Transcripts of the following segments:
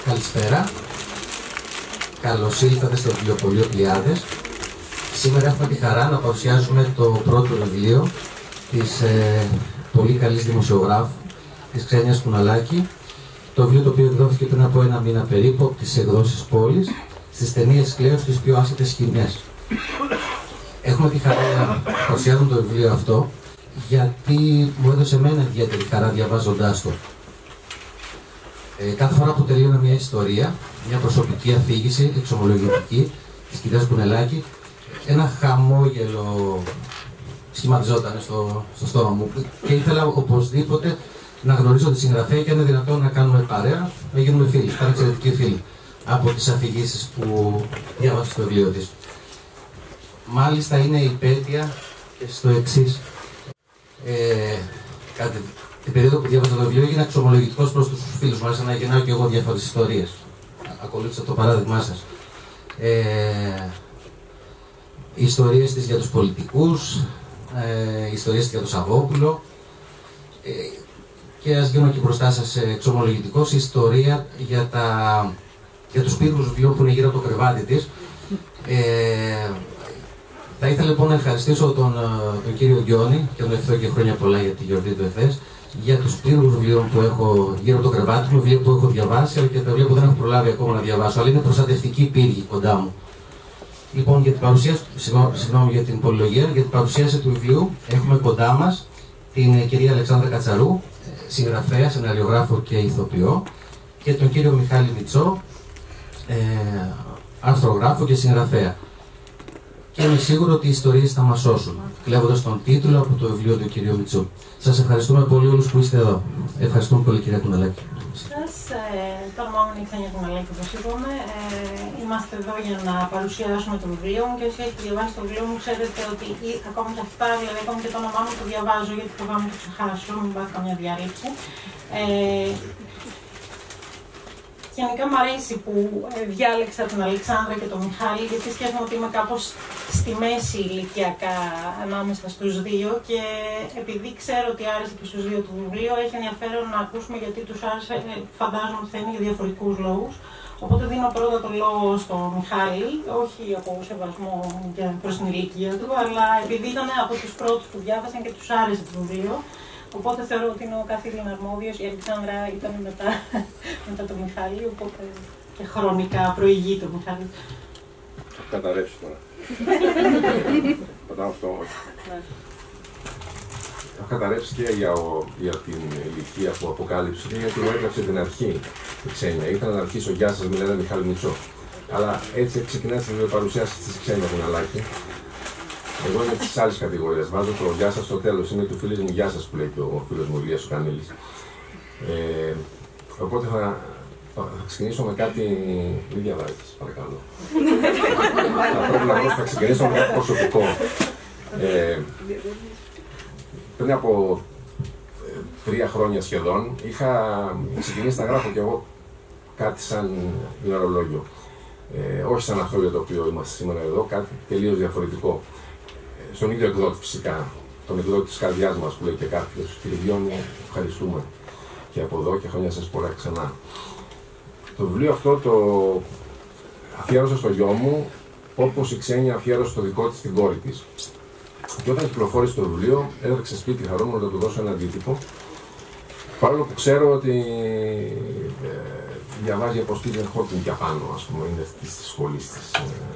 Καλησπέρα. Καλώς ήλθατε στο βιβλιοπωλείο Πλειάδες. Σήμερα έχουμε τη χαρά να παρουσιάζουμε το πρώτο βιβλίο της πολύ καλής δημοσιογράφου, της Ξένιας Κουναλάκη. Το βιβλίο το οποίο εκδόθηκε πριν από ένα μήνα περίπου από τις εκδόσεις Πόλης, στις ταινίες Κλέος στις πιο άσχετες σκηνές. Έχουμε τη χαρά να παρουσιάζουμε το βιβλίο αυτό, γιατί μου έδωσε εμένα ιδιαίτερη χαρά διαβάζοντάς το. Κάθε φορά που τελείωνα μια ιστορία, μια προσωπική αφήγηση, εξομολογητική της κυρίας Κουνελάκη, ένα χαμόγελο σχηματιζόταν στο στόμα μου και ήθελα οπωσδήποτε να γνωρίζω τη συγγραφέα και αν είναι δυνατόν να κάνουμε παρέα, να γίνουμε φίλοι. Ήταν εξαιρετικοί φίλοι από τις αφηγήσεις που διάβασα στο βιβλίο της. Μάλιστα είναι υπέτεια και στο εξής. Κατά την περίοδο που διάβαζα το βιβλίο έγινα εξομολογητικός προς τους φίλους μου. Άρχισα να γεννάω και εγώ διάφορες ιστορίες. Ακολούθησα το παράδειγμά σας. Ιστορίες της για τους πολιτικούς, ιστορίες της για τον Σαββόπουλο. Και ας γίνω και μπροστά σας εξομολογητικός, ιστορία για τους πύργους βιβλίων που είναι γύρω από το κρεβάτι της. Θα ήθελα λοιπόν να ευχαριστήσω τον κύριο Γκιόνι και τον ευχηθώ και χρόνια πολλά για τη γιορτή του ΕΘΕΣ για τους πλήρους βιβλίων που έχω γύρω από το κρεβάτι μου, βιβλία που έχω διαβάσει αλλά και τα βιβλία που δεν έχω προλάβει ακόμα να διαβάσω, αλλά είναι προστατευτική πύργη κοντά μου. Λοιπόν, για την παρουσίαση, συγγνώμη για την πολυλογία, για την παρουσίαση του βιβλίου έχουμε κοντά μας την κυρία Αλεξάνδρα Κατσαρού, συγγραφέα, σεναριογράφο και ηθοποιό, και τον κύριο Μιχάλη Μητσό, αρθρογράφο και συγγραφέα. Και είμαι σίγουρο ότι οι ιστορίες θα μας σώσουν, κλέβοντας τον τίτλο από το βιβλίο του κυρίου Μητσού. Σας ευχαριστούμε πολύ όλους που είστε εδώ. Ευχαριστούμε πολύ, κυρία Κουναλάκη. Το όνομα μου είναι η Ξένια Κουναλάκη, όπως είπαμε. Είμαστε εδώ για να παρουσιάσουμε το βιβλίο μου και όσοι έχετε διαβάσει το βιβλίο μου, ξέρετε ότι ακόμα και αυτά, δηλαδή ακόμα και το όνομά μου το διαβάζω, γιατί φοβάμαι να το ξεχάσω, μην πάθει καμιά διάλεξη. Γενικά μου αρέσει που διάλεξα την Αλεξάνδρα και τον Μιχάλη, γιατί σκέφτομαι ότι είμαι κάπως στη μέση ηλικιακά ανάμεσα στους δύο και επειδή ξέρω ότι άρεσε και στους δύο το βιβλίο, έχει ενδιαφέρον να ακούσουμε γιατί τους άρεσε, φαντάζομαι ότι θα είναι για διαφορετικούς λόγους. Οπότε δίνω πρώτα το λόγο στον Μιχάλη, όχι από σεβασμό προς την ηλικία του, αλλά επειδή ήταν από τους πρώτους που διάβασαν και τους άρεσε το βιβλίο. Οπότε θεωρώ ότι είναι ο καθήλυν αρμόδιος, η Αλεξάνδρα ήταν μετά το Μιχάλη, οπότε και χρονικά προηγεί το Μιχάλη. Καταρρεύσει τώρα. Πατάω αυτό όχι. Έχω καταρρεύσει και για την ηλικία που αποκάλυψε και γιατί μου έγραψε την αρχή η Ξένια. Ήθελα να αρχίσω «Γεια σας, μιλάτε Μιχάλη Μητσό». Αλλά έτσι ξεκινάει τις παρουσιάσεις της Ξένια Κουναλάκη. Εγώ είμαι της άλλης κατηγορίας. Βάζω το «Γεια σας» στο τέλος. Είναι του φίλου μου «Γεια σας» που λέει και ο φίλος μου Ηλίας ο Κανήλης. Οπότε θα ξεκινήσω με κάτι. Μην διαβάζεις, παρακαλώ. Θα ξεκινήσω με κάτι προσωπικό. Πριν από 3 χρόνια σχεδόν είχα ξεκινήσει να γράφω κι εγώ κάτι σαν ημερολόγιο. Όχι σαν αυτό για το οποίο είμαστε σήμερα εδώ, κάτι τελείως διαφορετικό. Στον ίδιο εκδότη φυσικά, τον εκδότη της καρδιάς μας που λέει και κάποιος. Κύριε Διόνυ, ευχαριστούμε και από εδώ και χρόνια σας πολλά ξανά. Το βιβλίο αυτό το αφιέρωσα στο γιο μου, όπως η Ξένια αφιέρωσε το δικό της την κόρη της. Και όταν κυκλοφόρησε το βιβλίο, έτρεξε σπίτι χαρούμενο να του δώσω ένα αντίτυπο. Παρόλο που ξέρω ότι διαβάζει από Στίβεν Χόκινγκ και απάνω, ας πούμε, είναι της σχολής της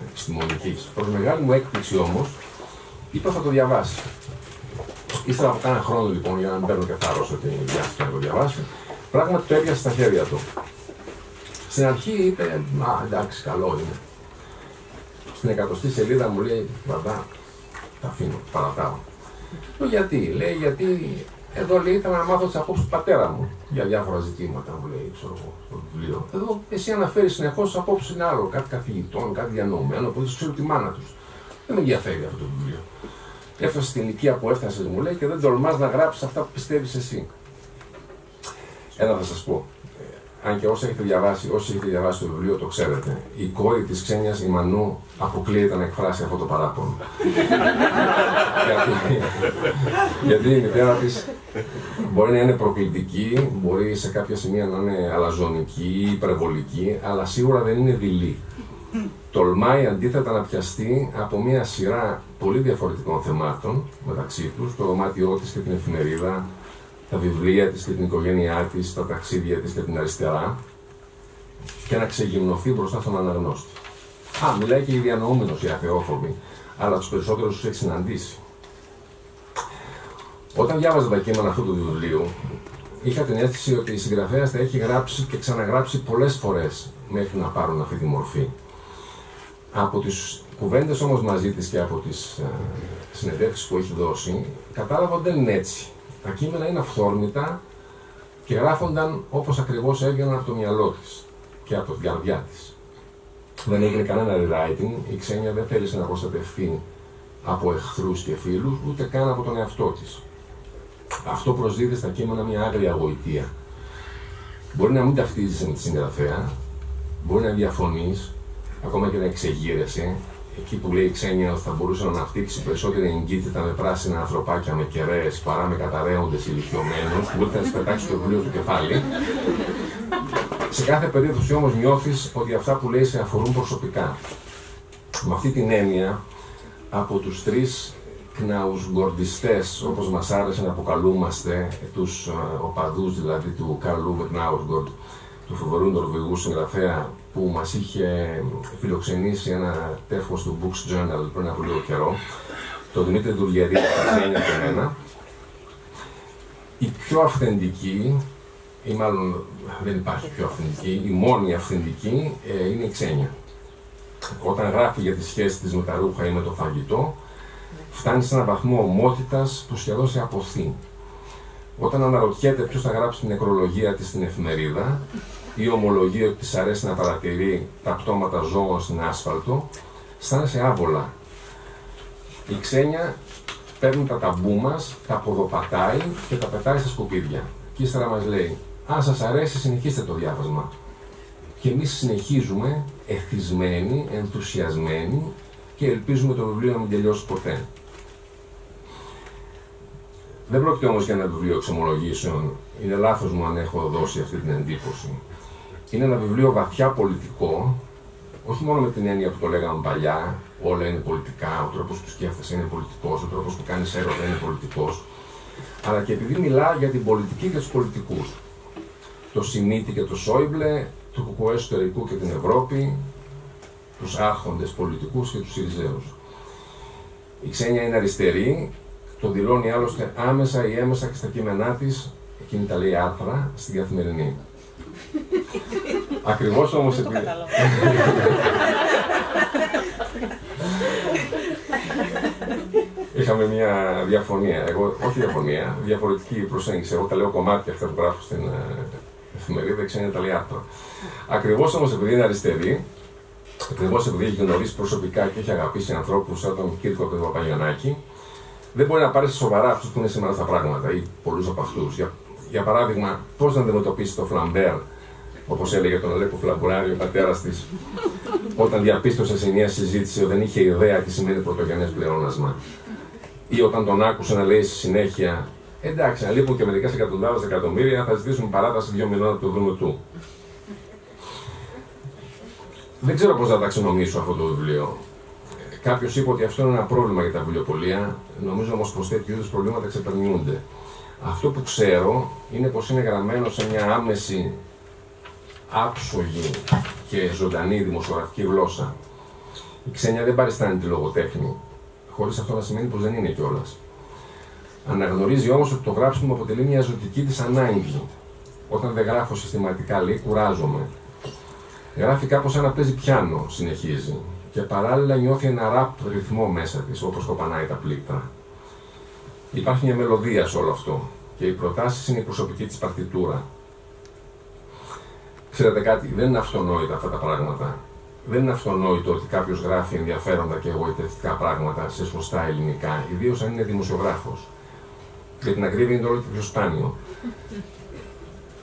επιστημονικής. Προς μεγάλη μου έκπληξη όμως, είπα θα το διαβάσει. Ύστερα από κάνα χρόνο λοιπόν, για να μην παίρνω και θάρρος ότι διάστηκε να το διαβάσει, πράγματι το έπιασε στα χέρια του. Στην αρχή είπε, εντάξει, καλό είναι. Στην 100η σελίδα μου λέει, βαρδά, τα αφήνω, παρατάω. Γιατί, λέει, γιατί εδώ λέει ήθελα να μάθω τις απόψεις του πατέρα μου για διάφορα ζητήματα, μου λέει, ξέρω εγώ, στο βιβλίο. Εδώ εσύ αναφέρεις συνεχώς τις απόψεις είναι άλλο, κάτι καθηγητών, κάτι διανοωμένο, που δεν ξέρω τη μάνα τους. Δεν με ενδιαφέρει αυτό το βιβλίο. Έφτασε στην ηλικία που έφτασε, μου λέει, και δεν τολμάς να γράψεις αυτά που πιστεύεις εσύ. Ένα θα σας πω. αν και όσοι έχετε διαβάσει το βιβλίο, το ξέρετε. Η κόρη της Ξένιας, η Μανού, αποκλείεται να εκφράσει αυτό το παράπονο. γιατί η μητέρα της μπορεί να είναι προκλητική, μπορεί σε κάποια σημεία να είναι αλαζονική, υπερβολική, αλλά σίγουρα δεν είναι δειλή. Τολμάει αντίθετα να πιαστεί από μια σειρά πολύ διαφορετικών θεμάτων μεταξύ τους, το δωμάτιό της και την εφημερίδα, τα βιβλία της και την οικογένειά της, τα ταξίδια της και την αριστερά, και να ξεγυμνωθεί μπροστά στον αναγνώστη. Μιλάει και η διανοούμενος, οι αθεόφοβοι, αλλά τους περισσότερους τους έχει συναντήσει. Όταν διάβαζα τα κείμενα αυτού του βιβλίου, είχα την αίσθηση ότι η συγγραφέας τα έχει γράψει και ξαναγράψει πολλές φορές μέχρι να πάρουν αυτή τη μορφή. Από τις κουβέντες όμως μαζί της και από τις συνεντεύξεις που έχει δώσει, κατάλαβα ότι δεν είναι έτσι. Τα κείμενα είναι αυθόρμητα και γράφονταν όπως ακριβώς έβγαιναν από το μυαλό της και από την καρδιά της. Δεν έγινε κανένα rewriting, η Ξένια δεν θέλησε να προστατευτεί από εχθρούς και φίλους, ούτε καν από τον εαυτό της. Αυτό προσδίδει στα κείμενα μια άγρια γοητεία. Μπορεί να μην ταυτίζεσαι με τη συγγραφέα, μπορεί να διαφωνείς, ακόμα και να εξεγείρεσαι. Εκεί που λέει η Ξένια ότι θα μπορούσε να αναπτύξει περισσότερη εγκύτητα με πράσινα ανθρωπάκια με κεραίες παρά με καταραίοντες ηλικιωμένους, που μπορείτε να τις πετάξει το βιβλίο του κεφάλι. Σε κάθε περίπτωση όμως νιώθεις ότι αυτά που λέει σε αφορούν προσωπικά. Με αυτή την έννοια, από τους τρεις κναουσγκορντιστές, όπως μας άρεσε να αποκαλούμαστε, τους οπαδούς δηλαδή του Καρλ Ove Knausgård, του φοβερού Νορβηγού συγγραφέα που μας είχε φιλοξενήσει ένα τεύχος του Books Journal πριν από λίγο καιρό, τον Δημήτρη Δουλγερή, τα Ξένια και εμένα, η πιο αυθεντική, ή μάλλον δεν υπάρχει πιο αυθεντική, η μόνη αυθεντική είναι η Ξένια. Όταν γράφει για τη σχέση της με τα ρούχα ή με το φαγητό, φτάνει σε έναν βαθμό ομότητας που σχεδόν σε αποθεί. Όταν αναρωτιέται ποιος θα γράψει την νεκρολογία της στην εφημερίδα ή ομολογεί ότι της αρέσει να παρατηρεί τα πτώματα ζώων στην άσφαλτο, αισθάνεσαι άβολα. Η Ξένια παίρνει τα ταμπού μας, τα ποδοπατάει και τα πετάει στα σκουπίδια. Και ύστερα μας λέει, αν σας αρέσει συνεχίστε το διάβασμα. Και εμείς συνεχίζουμε εθισμένοι, ενθουσιασμένοι και ελπίζουμε το βιβλίο να μην τελειώσει ποτέ. Δεν πρόκειται όμως για ένα βιβλίο εξομολογήσεων. Είναι λάθος μου αν έχω δώσει αυτή την εντύπωση. Είναι ένα βιβλίο βαθιά πολιτικό, όχι μόνο με την έννοια που το λέγαμε παλιά, όλα είναι πολιτικά, ο τρόπος που σκέφτεσαι είναι πολιτικός, ο τρόπος που κάνεις έρωτα είναι πολιτικός, αλλά και επειδή μιλά για την πολιτική και τους πολιτικούς. Το Σιμίτη και το Σόιμπλε, το κουκουέ εσωτερικού και την Ευρώπη, τους άρχοντες πολιτικούς και τους Συριζέους. Η Ξένια είναι αριστερή, το δηλώνει άλλωστε άμεσα ή έμεσα και στα κείμενά της, εκείνη τα λέει άρθρα, στην Καθημερινή. Ακριβώς όμως επειδή... Είχαμε μια διαφωνία, όχι διαφωνία, διαφορετική προσέγγιση. Εγώ τα λέω κομμάτια αυτά που γράφω στην εφημερίδα, η Ξένια τα λέει άρθρα. Ακριβώς όμως επειδή είναι αριστερή, ακριβώς επειδή έχει γνωρίσει προσωπικά και έχει αγαπήσει ανθρώπους σαν τον Κύρκο και τον Παπαγιαννάκη, δεν μπορεί να πάρει σοβαρά αυτούς που είναι σήμερα στα πράγματα ή πολλούς από αυτούς. Για παράδειγμα, πώς να αντιμετωπίσει το Φλαμπέρ, όπως έλεγε τον Αλέκο Φλαμπουράρη, ο πατέρας της, όταν διαπίστωσε σε μια συζήτηση ότι δεν είχε ιδέα τι σημαίνει πρωτογενές πλεόνασμα. Ή όταν τον άκουσε να λέει στη συνέχεια, εντάξει, αν λείπουν και μερικές εκατοντάδες εκατομμύρια, θα ζητήσουμε παράταση 2 μηνών από το δρόμο του. Δεν ξέρω πώς να ταξινομήσω αυτό το βιβλίο. Κάποιος είπε ότι αυτό είναι ένα πρόβλημα για τα βιβλιοπωλεία, νομίζω όμως πως τέτοιου είδους προβλήματα ξεπερνιούνται. Αυτό που ξέρω είναι πως είναι γραμμένο σε μια άμεση, άψογη και ζωντανή δημοσιογραφική γλώσσα. Η Ξένια δεν παριστάνει τη λογοτέχνη, χωρίς αυτό να σημαίνει πως δεν είναι κιόλας. Αναγνωρίζει όμως ότι το γράψιμο αποτελεί μια ζωτική της ανάγκη. Όταν δεν γράφω συστηματικά, λέει, κουράζομαι. Γράφει κάπως σαν να παίζει πιάνο, συνεχίζει. Και παράλληλα νιώθει ένα ραπ ρυθμό μέσα της, όπως κοπανάει τα πλήκτρα. Υπάρχει μια μελωδία σε όλο αυτό και οι προτάσεις είναι η προσωπική της παρτιτούρα. Ξέρετε κάτι, δεν είναι αυτονόητα αυτά τα πράγματα. Δεν είναι αυτονόητο ότι κάποιος γράφει ενδιαφέροντα και εγωιτευτικά πράγματα σε σωστά ελληνικά, ιδίως αν είναι δημοσιογράφος. Για την ακρίβεια είναι όλο και πιο σπάνιο.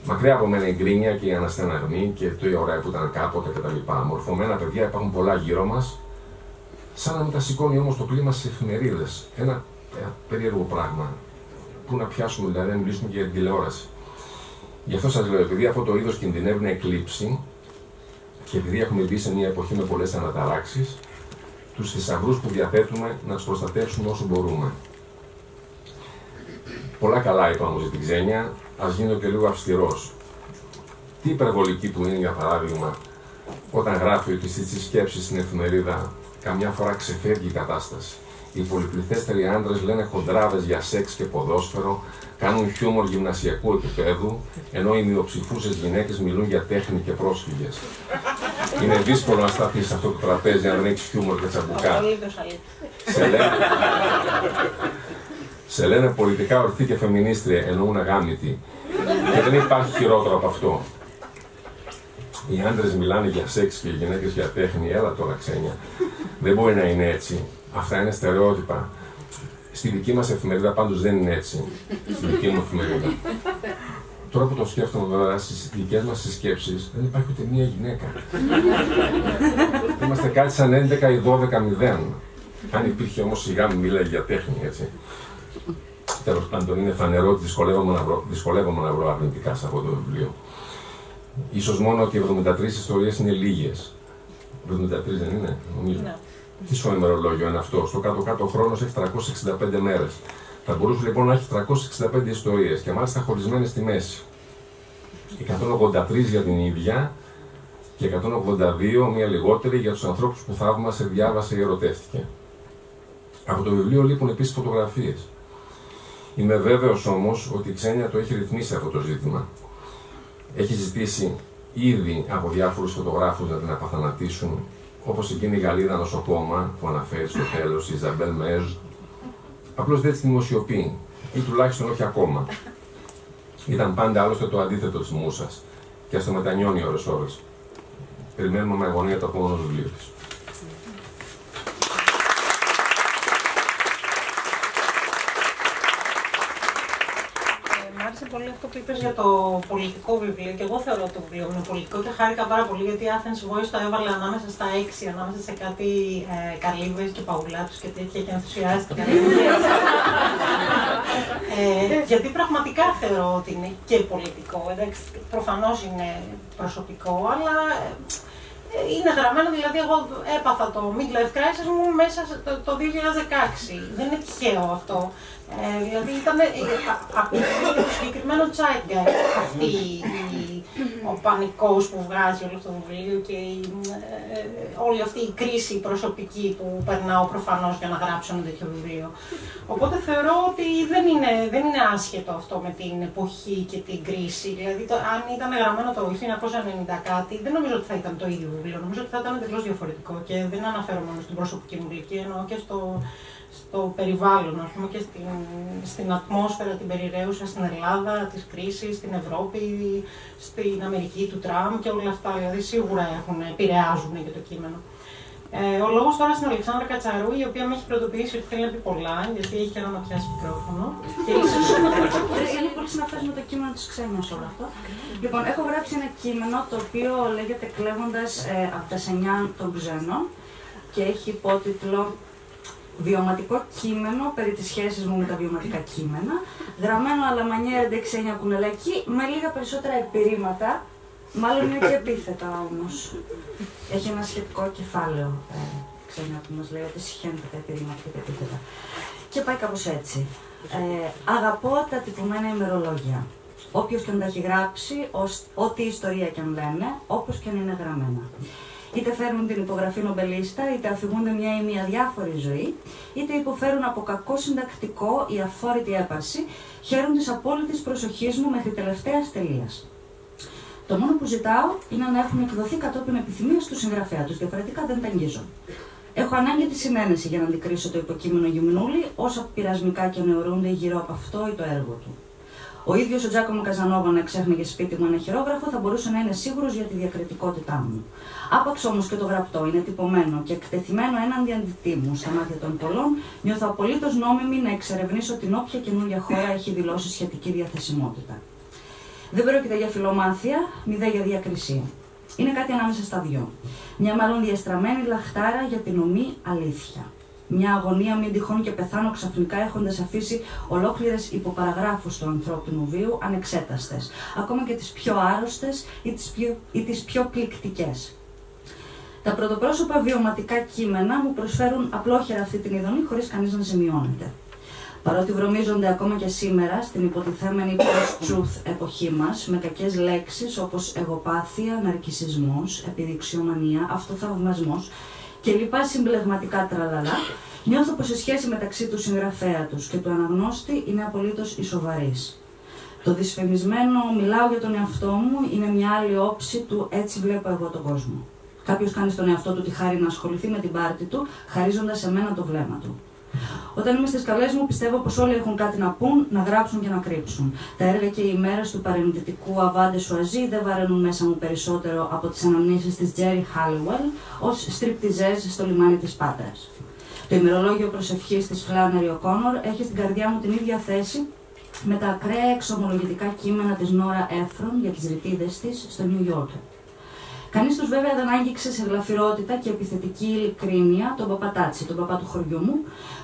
Μακριά από μένα η γκρίνια και η αναστεναγμή και το ωραία που ήταν κάποτε κτλ. Μορφωμένα παιδιά υπάρχουν πολλά γύρω μας, σαν να μετασηκώνει όμως το κλίμα στις εφημερίδες. Ένα περίεργο πράγμα. Πού να πιάσουμε, δηλαδή, να μιλήσουμε και για την τηλεόραση. Γι' αυτό σας λέω, επειδή αυτό το είδος κινδυνεύει να εκλείψει και επειδή έχουμε μπει σε μια εποχή με πολλές αναταράξεις, τους θησαυρούς που διαθέτουμε να τους προστατεύσουμε όσο μπορούμε. Πολλά καλά είπα όμως για την Ξένια, ας γίνω και λίγο αυστηρός. Τι υπερβολική που είναι, για παράδειγμα, όταν γράφει ότι στις σκέψεις στην εφημερίδα καμιά φορά ξεφεύγει η κατάσταση. Οι πολυπληθέστεροι άντρες λένε χοντράδες για σεξ και ποδόσφαιρο, κάνουν χιούμορ γυμνασιακού επίπεδου, ενώ οι μειοψηφούσες γυναίκες μιλούν για τέχνη και πρόσφυγες. Είναι δύσκολο να σταθείς σε αυτό το τραπέζι αν δεν έχεις χιούμορ και τσαμπουκά. Σε λένε πολιτικά ορθή και φεμινίστρια, εννοούν αγάμητη. Και δεν υπάρχει χειρότερο από αυτό. Οι άντρες μιλάνε για σεξ και οι γυναίκες για τέχνη, έλα τώρα Ξένια. Δεν μπορεί να είναι έτσι. Αυτά είναι στερεότυπα. Στη δική μας εφημερίδα πάντως δεν είναι έτσι. Στη δική μου εφημερίδα. Τώρα που το σκέφτομαι βέβαια, στις δικές μας σκέψεις δεν υπάρχει ούτε μία γυναίκα. Είμαστε κάτι σαν 11 ή 12-0. Αν υπήρχε όμως σιγά μην μίλαγε για τέχνη, έτσι. Τέλος πάντων, είναι φανερό ότι δυσκολεύομαι να βρω αρνητικά σε αυτό το βιβλίο. Ίσως μόνο ότι οι 73 ιστορίες είναι λίγες. 73 δεν είναι, νομίζω. No. Τι στο ημερολόγιο είναι αυτό. Στο κάτω-κάτω ο χρόνος έχει 365 μέρες. Θα μπορούσε λοιπόν να έχει 365 ιστορίες και μάλιστα χωρισμένες στη μέση. 183 για την ίδια και 182, μία λιγότερη, για τους ανθρώπους που θαύμασε, διάβασε ή ερωτεύτηκε. Από το βιβλίο λείπουν επίσης φωτογραφίες. Είμαι βέβαιος όμως ότι η Ξένια το έχει ρυθμίσει αυτό το ζήτημα. Έχει ζητήσει ήδη από διάφορους φωτογράφους να την απαθανατήσουν, όπως εκείνη η Γαλλίδα νοσοκόμα που αναφέρει στο τέλος, η Ιζαμπέλ Μέζ. Απλώς δεν τη δημοσιοποιεί, ή τουλάχιστον όχι ακόμα. Ήταν πάντα άλλωστε το αντίθετο της μούσας και ας το μετανιώνει ώρες-ώρες. Περιμένουμε με αγωνία το επόμενο βιβλίο της. Πολύ αυτό που είπες για το πολιτικό βιβλίο, και εγώ θεωρώ το βιβλίο είναι πολιτικό και χάρηκα πάρα πολύ γιατί η Athens Voice το έβαλε ανάμεσα στα 6, ανάμεσα σε κάτι καλύβες και παουλάτους και τέτοια και ενθουσιάστηκα. Γιατί πραγματικά θεωρώ ότι είναι και πολιτικό, εντάξει, προφανώς είναι προσωπικό, αλλά είναι γραμμένο, δηλαδή εγώ έπαθα το midlife crisis μου μέσα το 2016, δεν είναι τυχαίο αυτό. Δηλαδή ήταν από το συγκεκριμένο zeitgeist ο πανικός που βγάζει όλο αυτό το βιβλίο και όλη αυτή η κρίση προσωπική που περνάω προφανώς για να γράψω ένα τέτοιο βιβλίο. Οπότε θεωρώ ότι δεν είναι άσχετο αυτό με την εποχή και την κρίση. Δηλαδή αν ήταν γραμμένο το 1990 κάτι, δεν νομίζω ότι θα ήταν το ίδιο βιβλίο. Νομίζω ότι θα ήταν τελώς διαφορετικό και δεν αναφέρω μόνο στην προσωπική μου ηλικία, εννοώ και στο περιβάλλον, ας πούμε, και στην ατμόσφαιρα, την περιραίουσα στην Ελλάδα, της κρίσης, στην Ευρώπη, στην Αμερική του Τραμπ και όλα αυτά, δηλαδή σίγουρα επηρεάζουν και το κείμενο. Ο λόγος τώρα στην Αλεξάνδρα Κατσαρού, η οποία με έχει προειδοποιήσει ότι θέλει να πει πολλά, γιατί έχει καιρό να πιάσει μικρόφωνο. Είναι πολύ συναφές με το κείμενο της Ξένιας όλο αυτό. Λοιπόν, έχω γράψει ένα κείμενο το οποίο λέγεται «Κλέβοντας από τα σενιά των ξένων» και έχει υπότιτλο «Βιωματικό κείμενο περί της σχέσης μου με τα βιωματικά κείμενα», γραμμένο αλλά μανιέρα ντε Ξένια Κουνελάκη, με λίγα περισσότερα επιρρήματα, μάλλον είναι και επίθετα όμως. Έχει ένα σχετικό κεφάλαιο, Ξένια, που μας λέει ότι συχαίνεται τα επιρρήματα και τα επίθετα. Και πάει κάπως έτσι. Αγαπώ τα τυπωμένα ημερολόγια. Όποιος και αν τα έχει γράψει, ό,τι ιστορία και αν λένε, όπως και αν είναι γραμμένα. Είτε φέρνουν την υπογραφή νομπελίστα, είτε αφηγούνται μια ή μια διάφορη ζωή, είτε υποφέρουν από κακό συντακτικό ή αφόρητη έπαρση, χαίρουν της απόλυτης προσοχής μου μέχρι τελευταίας τελείας. Το μόνο που ζητάω είναι να έχουν εκδοθεί κατόπιν επιθυμίας του συγγραφέα τους, διαφορετικά δεν τα αγγίζω. Έχω ανάγκη τη συνένεση για να αντικρίσω το υποκείμενο Γυμνούλη, όσα πειρασμικά και νεωρούνται γύρω από αυτό ή το έργο του. Ο ίδιος ο Τζάκομο Καζανόβα να εξέχνεγε σπίτι μου ένα χειρόγραφο θα μπορούσε να είναι σίγουρος για τη διακριτικότητά μου. Άπαξ όμως και το γραπτό είναι τυπωμένο και εκτεθειμένο έναντι αντιτίμου στα μάτια των πολλών, νιώθω απολύτως νόμιμη να εξερευνήσω την όποια καινούργια χώρα έχει δηλώσει σχετική διαθεσιμότητα. Δεν πρόκειται για φιλομάθεια, μηδέ για διακρισία. Είναι κάτι ανάμεσα στα δυο. Μια μάλλον διαστραμμένη λαχτάρα για την ομή αλήθεια. Μια αγωνία μην τυχόν και πεθάνω ξαφνικά έχοντας αφήσει ολόκληρες υποπαραγράφους του ανθρώπινου βίου ανεξέταστες, ακόμα και τις πιο άρρωστες ή τις πιο πληκτικές. Τα πρωτοπρόσωπα βιωματικά κείμενα μου προσφέρουν απλόχερα αυτή την ειδονή χωρίς κανείς να ζημιώνεται. Παρότι βρωμίζονται ακόμα και σήμερα στην υποτιθέμενη post-truth εποχή μας με κακές λέξεις όπως εγωπάθεια, ναρκισσισμός, επιδειξιομανία, αυτοθαυμασμός και λοιπά συμπλεγματικά τραλαλά, νιώθω πως η σχέση μεταξύ του συγγραφέα τους και του αναγνώστη είναι απολύτως ισοβαρής. Το δυσφημισμένο «μιλάω για τον εαυτό μου» είναι μια άλλη όψη του «έτσι βλέπω εγώ τον κόσμο». Κάποιος κάνει στον εαυτό του τη χάρη να ασχοληθεί με την πάρτη του, χαρίζοντας σε μένα το βλέμμα του. Όταν είμαι στις καλές μου, πιστεύω πως όλοι έχουν κάτι να πούν, να γράψουν και να κρύψουν. Τα έργα και οι μέρες του παρενδυτικού Αβάντε Σουαζί δεν βαραίνουν μέσα μου περισσότερο από τις αναμνήσεις της Τζέρι Χάλιουελ ως στριπτιζές στο λιμάνι της Πάτρας. Το ημερολόγιο προσευχής της Φλάνερι Οκόνορ έχει στην καρδιά μου την ίδια θέση με τα ακραία εξομολογητικά κείμενα της Νόρα Έφρον για τις ρητίδες της στο New Yorker. Κανείς τους βέβαια δεν άγγιξε σε γλαφυρότητα και επιθετική ειλικρίνεια τον παπατάτσι, τον παπά του χωριού μου,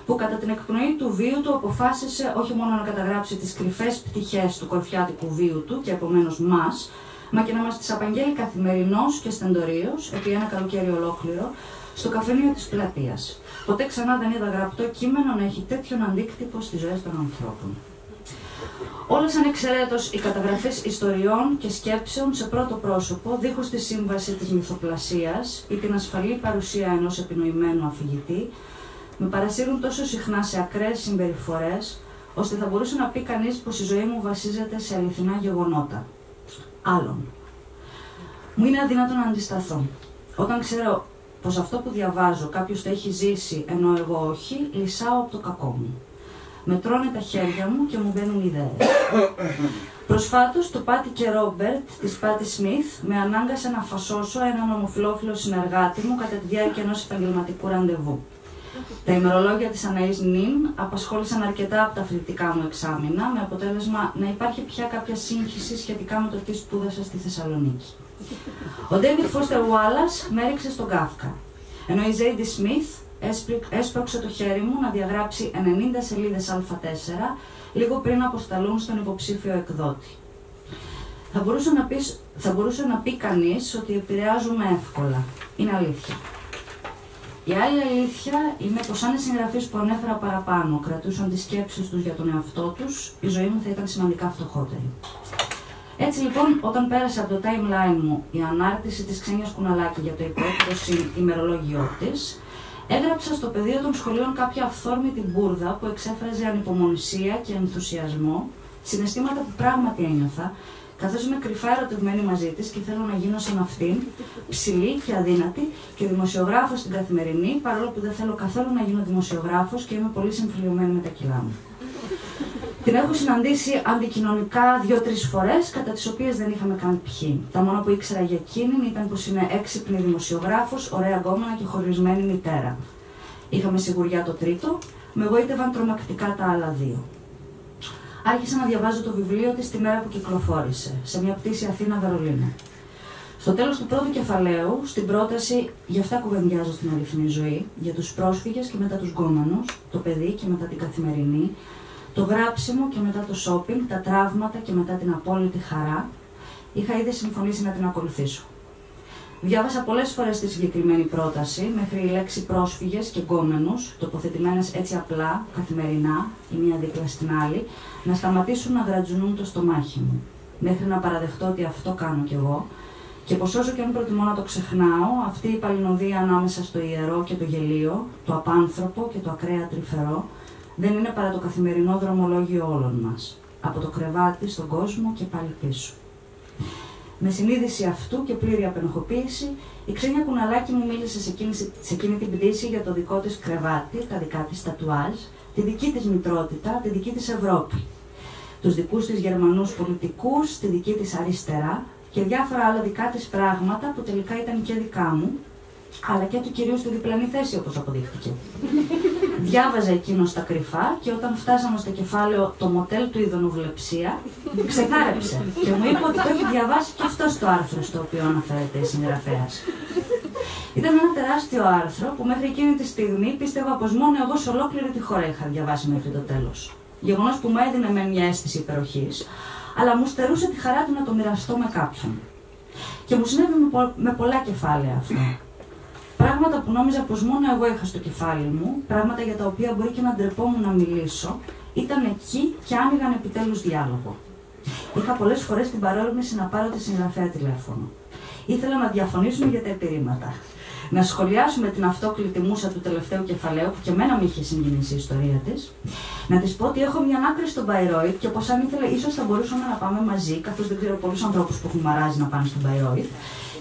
που κατά την εκπνοή του βίου του αποφάσισε όχι μόνο να καταγράψει τις κρυφές πτυχές του κορφιάτικου βίου του και επομένως μας, μα και να μας τις απαγγέλει καθημερινώς και στεντορίως, επί ένα καλοκαίρι ολόκληρο, στο καφενείο της πλατείας. Ποτέ ξανά δεν είδα γραπτό κείμενο να έχει τέτοιον αντίκτυπο στις ζωές των ανθρώπων. Όλες ανεξαιρέτως οι καταγραφές ιστοριών και σκέψεων σε πρώτο πρόσωπο, δίχως τη σύμβαση της μυθοπλασίας ή την ασφαλή παρουσία ενός επινοημένου αφηγητή, με παρασύρουν τόσο συχνά σε ακραίες συμπεριφορές, ώστε θα μπορούσε να πει κανείς πως η ζωή μου βασίζεται σε αληθινά γεγονότα. Άλλον. Μου είναι αδύνατο να αντισταθώ. Όταν ξέρω πως αυτό που διαβάζω κάποιος το έχει ζήσει ενώ εγώ όχι, λυσάω από το κακό μου. Με τρώνε τα χέρια μου και μου μπαίνουν ιδέες. Προσφάτως, το Πάτι και Ρόμπερτ της Πάτι Σμιθ με ανάγκασε να φασώσω έναν ομοφυλόφιλο συνεργάτη μου κατά τη διάρκεια ενός επαγγελματικού ραντεβού. Τα ημερολόγια της Αναής Νιν απασχόλησαν αρκετά από τα φοιτητικά μου εξάμηνα, με αποτέλεσμα να υπάρχει πια κάποια σύγχυση σχετικά με το τι σπούδασα στη Θεσσαλονίκη. Ο Ντέιβιντ Φώστερ Ουάλλας με έριξε στον Κάφκα, ενώ η Ζέιντι Σμιθ έσπρωξε το χέρι μου να διαγράψει 90 σελίδες Α4 λίγο πριν αποσταλούν στον υποψήφιο εκδότη. Θα μπορούσε να πει κανείς ότι επηρεάζουμε εύκολα. Είναι αλήθεια. Η άλλη αλήθεια είναι πως αν οι συγγραφείς που ανέφερα παραπάνω κρατούσαν τις σκέψεις τους για τον εαυτό τους, η ζωή μου θα ήταν σημαντικά φτωχότερη. Έτσι λοιπόν, όταν πέρασε από το timeline μου η ανάρτηση της Ξένιας Κουναλάκη για το υπόκειτο ημερολόγιό της, έγραψα στο πεδίο των σχολείων κάποια αυθόρμητη μπουρδα που εξέφραζε ανυπομονησία και ενθουσιασμό, συναισθήματα που πράγματι ένιωθα, καθώς είμαι κρυφά ερωτευμένη μαζί της και θέλω να γίνω σαν αυτήν, ψηλή και αδύνατη και δημοσιογράφος στην Καθημερινή, παρόλο που δεν θέλω καθόλου να γίνω δημοσιογράφος και είμαι πολύ συμφιλειωμένη με τα κιλά μου. Την έχω συναντήσει αντικοινωνικά 2-3 φορές, κατά τις οποίες δεν είχαμε καν πιει. Τα μόνα που ήξερα για εκείνη ήταν πως είναι έξυπνη δημοσιογράφος, ωραία γκόμενα και χωρισμένη μητέρα. Είχαμε σιγουριά το τρίτο, με εγωίτευαν τρομακτικά τα άλλα δύο. Άρχισα να διαβάζω το βιβλίο της τη μέρα που κυκλοφόρησε, σε μια πτήση Αθήνα-Βερολίνο. Στο τέλος του πρώτου κεφαλαίου, στην πρόταση «Γι' αυτά κουβεντιάζω στην αληθινή ζωή», για τους πρόσφυγες και μετά τους γκόμενους, το παιδί και μετά την Καθημερινή, το γράψιμο και μετά το shopping, τα τραύματα και μετά την απόλυτη χαρά, είχα ήδη συμφωνήσει να την ακολουθήσω. Διάβασα πολλές φορές τη συγκεκριμένη πρόταση, μέχρι η λέξη πρόσφυγες και γκόμενους, τοποθετημένες έτσι απλά, καθημερινά, η μία δίπλα στην άλλη, να σταματήσουν να γρατζουνούν το στομάχι μου, μέχρι να παραδεχτώ ότι αυτό κάνω κι εγώ, και πως όσο και αν προτιμώ να το ξεχνάω, αυτή η παλινοδία ανάμεσα στο ιερό και το γελίο, το απάνθρωπο και το ακραία τρυφερό, δεν είναι παρά το καθημερινό δρομολόγιο όλων μας, από το κρεβάτι στον κόσμο και πάλι πίσω. Με συνείδηση αυτού και πλήρη απενοχοποίηση, η Ξένια Κουναλάκη μου μίλησε σε εκείνη την πτήση για το δικό της κρεβάτι, τα δικά της τατουάζ, τη δική της μητρότητα, τη δική της Ευρώπη, τους δικούς της Γερμανούς πολιτικούς, τη δική της αριστερά και διάφορα άλλα δικά της πράγματα που τελικά ήταν και δικά μου, αλλά και του κυρίου στη διπλανή θέση, όπως αποδείχτηκε. Διάβαζε εκείνο στα κρυφά και όταν φτάσαμε στο κεφάλαιο «Το μοτέλ του ειδωνοβλεψία», ξεκάρεψε και μου είπε ότι το έχει διαβάσει και αυτό στο άρθρο στο οποίο αναφέρεται η συγγραφέας. Ήταν ένα τεράστιο άρθρο που μέχρι εκείνη τη στιγμή πίστευα πως μόνο εγώ σε ολόκληρη τη χώρα είχα διαβάσει μέχρι το τέλος. Γεγονός που μου έδινε με μια αίσθηση υπεροχής, αλλά μου στερούσε τη χαρά του να το μοιραστώ με κάποιον. Και μου συνέβη με πολλά κεφάλαια αυτό. Πράγματα που νόμιζα πως μόνο εγώ είχα στο κεφάλι μου, πράγματα για τα οποία μπορεί και να ντρεπόμουν να μιλήσω, ήταν εκεί και άνοιγαν επιτέλους διάλογο. Είχα πολλές φορές την παρόρμηση να πάρω τη συγγραφέα τηλέφωνο. Ήθελα να διαφωνήσουμε για τα επιρρήματα. Να σχολιάσουμε την αυτόκλητη μούσα του τελευταίου κεφαλαίου, που και εμένα με είχε συγκινήσει η ιστορία της. Να της πω ότι έχω μια άκρη στον Μπαϊρόιτ και πως αν ήθελε, ίσως θα μπορούσαμε να πάμε μαζί, καθώς δεν ξέρω πολλούς ανθρώπους που έχουν μαράζει να πάνε στον Μπαϊρόιτ.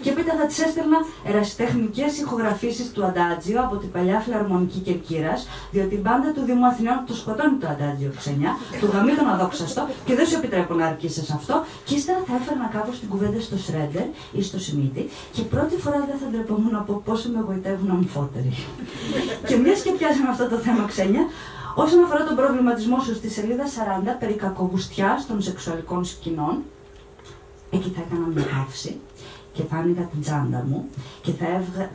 Και έπειτα θα της έστελνα ερασιτεχνικές ηχογραφήσεις του Αντάτζιο από την παλιά φιλαρμονική Κερκύρας, διότι η μπάντα του Δήμου Αθηνών το σκοτώνει το Αντάτζιο Ξενιά, του γαμεί τον αδόξαστο και δεν σου επιτρέπω να αρκείσαι σε αυτό. Και ύστερα θα έφερνα κάπως την κουβέντα στο Σρέντερ ή στο Σιμίτι και πρώτη φορά δεν θα ντρεπόμουν να πω πόσο με εγωιτεύουν αμφότεροι. Και μιας και πιάσαμε αυτό το θέμα, Ξένια, όσον αφορά τον προβληματισμό σου στη σελίδα 40 περί κακογουστιάς των σεξουαλικών σκηνών, εκεί θα έκανα μια παύση και θα άνοιγα την τσάντα μου και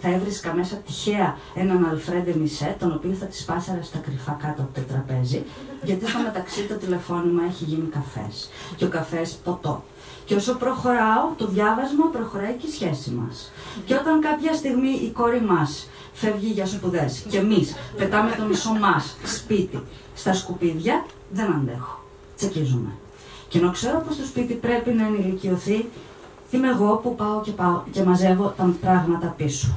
θα έβρισκα μέσα τυχαία έναν Αλφρέντε Μισέ, τον οποίο θα τη σπάσαρα στα κρυφά κάτω από το τραπέζι, γιατί στο μεταξύ το τηλεφώνημα έχει γίνει καφές και ο καφές ποτό. Και όσο προχωράω, το διάβασμα προχωράει και η σχέση μας. Και όταν κάποια στιγμή η κόρη μας φεύγει για σπουδές και εμείς πετάμε το μισό μας σπίτι στα σκουπίδια, δεν αντέχω. Τσεκίζουμε. Και ενώ ξέρω πως το σπίτι πρέπει να ενηλικιωθεί, είμαι εγώ που πάω και μαζεύω τα πράγματα πίσω.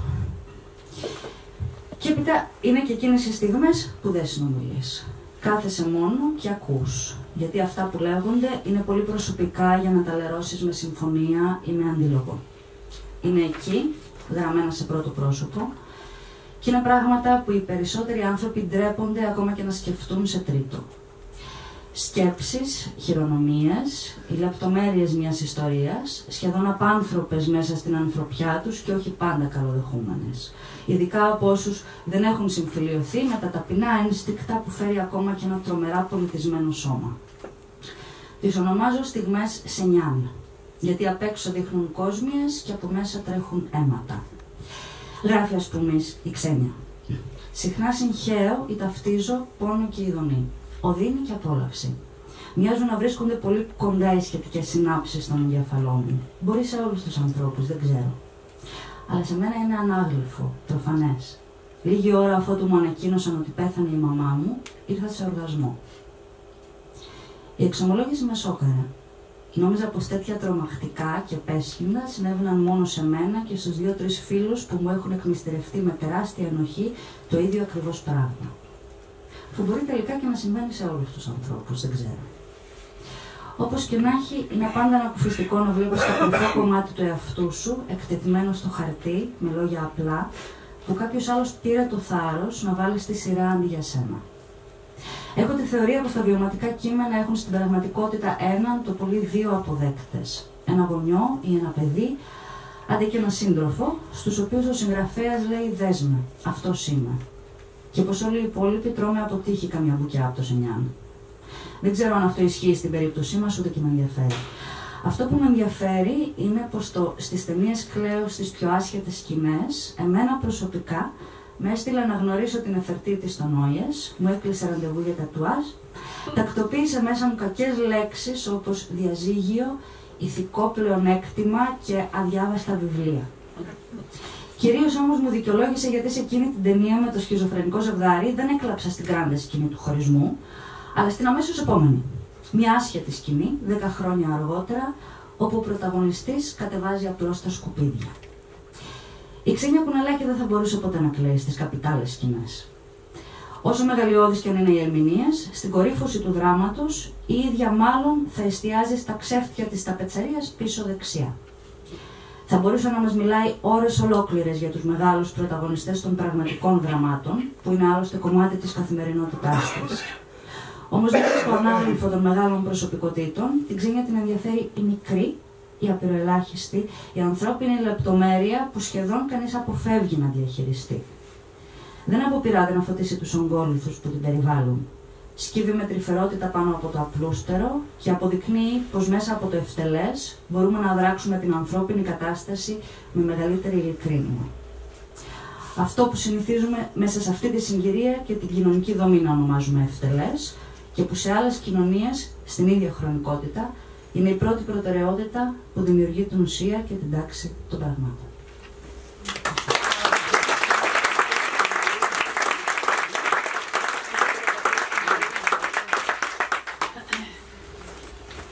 Και έπειτα είναι και εκείνες οι στιγμές που δεν συνομιλείς. Κάθεσαι μόνο και ακούς. Γιατί αυτά που λέγονται είναι πολύ προσωπικά για να τα λερώσεις με συμφωνία ή με αντίλογο. Είναι εκεί, γραμμένα σε πρώτο πρόσωπο, και είναι πράγματα που οι περισσότεροι άνθρωποι ντρέπονται ακόμα και να σκεφτούν σε τρίτο. Σκέψεις, χειρονομίες, οι λεπτομέρειες μιας ιστορίας, σχεδόν απάνθρωπες μέσα στην ανθρωπιά τους και όχι πάντα καλοδεχούμενες. Ειδικά από όσους δεν έχουν συμφιλιωθεί με τα ταπεινά ένστικτα που φέρει ακόμα και ένα τρομερά πολιτισμένο σώμα. Τις ονομάζω στιγμές σενιάν, γιατί απ' έξω δείχνουν κόσμιες και από μέσα τρέχουν αίματα. Γράφει ας πούμε η Ξένια. Συχνά συγχαίω ή ταυτίζω πόνο και ειδονή. Οδύνη και απόλαυση. Μοιάζουν να βρίσκονται πολύ κοντά οι σχετικές συνάψεις στον εγκέφαλό μου. Μπορεί σε όλους τους ανθρώπους, δεν ξέρω. Αλλά σε μένα είναι ανάγλυφο, προφανές. Λίγη ώρα αφότου μου ανακοίνωσαν ότι πέθανε η μαμά μου, ήρθα σε οργασμό. Η εξομολόγηση με σόκαρε. Νόμιζα πως τέτοια τρομακτικά και πέσχυντα συνέβαιναν μόνο σε μένα και στους 2-3 φίλους που μου έχουν εκμυστηρευτεί με τεράστια ενοχή το ίδιο ακριβώς πράγμα. Που μπορεί τελικά και να συμβαίνει σε όλους τους ανθρώπους, δεν ξέρω. Όπως και να έχει, είναι πάντα ανακουφιστικό να βλέπεις το κρυφό κομμάτι του εαυτού σου, εκτεθειμένο στο χαρτί, με λόγια απλά, που κάποιος άλλος πήρε το θάρρος να βάλει στη σειρά αντί για σένα. Έχω τη θεωρία πως τα βιωματικά κείμενα έχουν στην πραγματικότητα έναν, το πολύ 2 αποδέκτες. Ένα γονιό ή ένα παιδί, αντί και ένα σύντροφο, στους οποίους ο συγγραφέας λέει «δέσμε, αυτός είμαι». Και πως όλοι οι υπόλοιποι τρώμε από τύχη καμιά μπουκιά από το σενιάν. Δεν ξέρω αν αυτό ισχύει στην περίπτωσή μας, ούτε και με ενδιαφέρει. Αυτό που με ενδιαφέρει είναι πως στις ταινίες κλαίω στις πιο άσχετες σκηνές, εμένα προσωπικά, με έστειλε να γνωρίσω την Εφερτίτη στο Νόιες, μου έκλεισε ραντεβού για τατουάζ, τακτοποίησε μέσα μου κακές λέξεις όπως διαζύγιο, ηθικό πλεονέκτημα και αδιάβαστα βιβλία. Κυρίως όμως μου δικαιολόγησε γιατί σε εκείνη την ταινία με το σχιζοφρενικό ζευγάρι δεν έκλαψα στην grande σκηνή του χωρισμού, αλλά στην αμέσως επόμενη. Μια άσχετη σκηνή, 10 χρόνια αργότερα, όπου ο πρωταγωνιστής κατεβάζει απλώς τα σκουπίδια. Η Ξένια Κουνελάκη δεν θα μπορούσε ποτέ να κλαίει στις καπιτάλες σκηνές. Όσο μεγαλειώδεις και αν είναι οι ερμηνείες, στην κορύφωση του δράματος η ίδια μάλλον θα εστιάζει στα ξέφτια της ταπετσαρίας πίσω δεξιά. Θα μπορούσε να μας μιλάει ώρες ολόκληρες για τους μεγάλους πρωταγωνιστές των πραγματικών δραμάτων, που είναι άλλωστε κομμάτι της καθημερινότητάς της. Όμως δίπλα στο ανάγλυφο των μεγάλων προσωπικότητων, την Ξένια την ενδιαφέρει η μικρή, η απειροελάχιστη, η ανθρώπινη λεπτομέρεια που σχεδόν κανείς αποφεύγει να διαχειριστεί. Δεν αποπειράται να φωτίσει τους ογκόλυθους που την περιβάλλουν. Σκύβει με τρυφερότητα πάνω από το απλούστερο και αποδεικνύει πως μέσα από το ευτελές μπορούμε να δράξουμε την ανθρώπινη κατάσταση με μεγαλύτερη ειλικρίνεια. Αυτό που συνηθίζουμε μέσα σε αυτή τη συγκυρία και την κοινωνική δομή να ονομάζουμε ευτελές και που σε άλλες κοινωνίες, στην ίδια χρονικότητα, είναι η πρώτη προτεραιότητα που δημιουργεί την ουσία και την τάξη των πραγμάτων.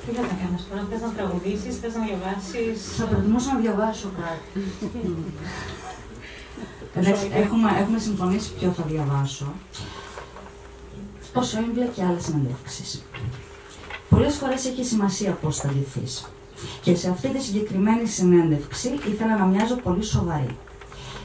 Τι θα τα κάνεις τώρα, θες να τραγουδήσεις, θες να διαβάσεις? Θα προτιμούσα να διαβάσω κάτι. Έχουμε συμφωνήσει ποιο θα διαβάσω. Ο Σόιμπλε και άλλες συνεντεύξεις. Πολλές φορές έχει σημασία πώς θα ντυθείς. Και σε αυτή τη συγκεκριμένη συνέντευξη ήθελα να μοιάζω πολύ σοβαρή.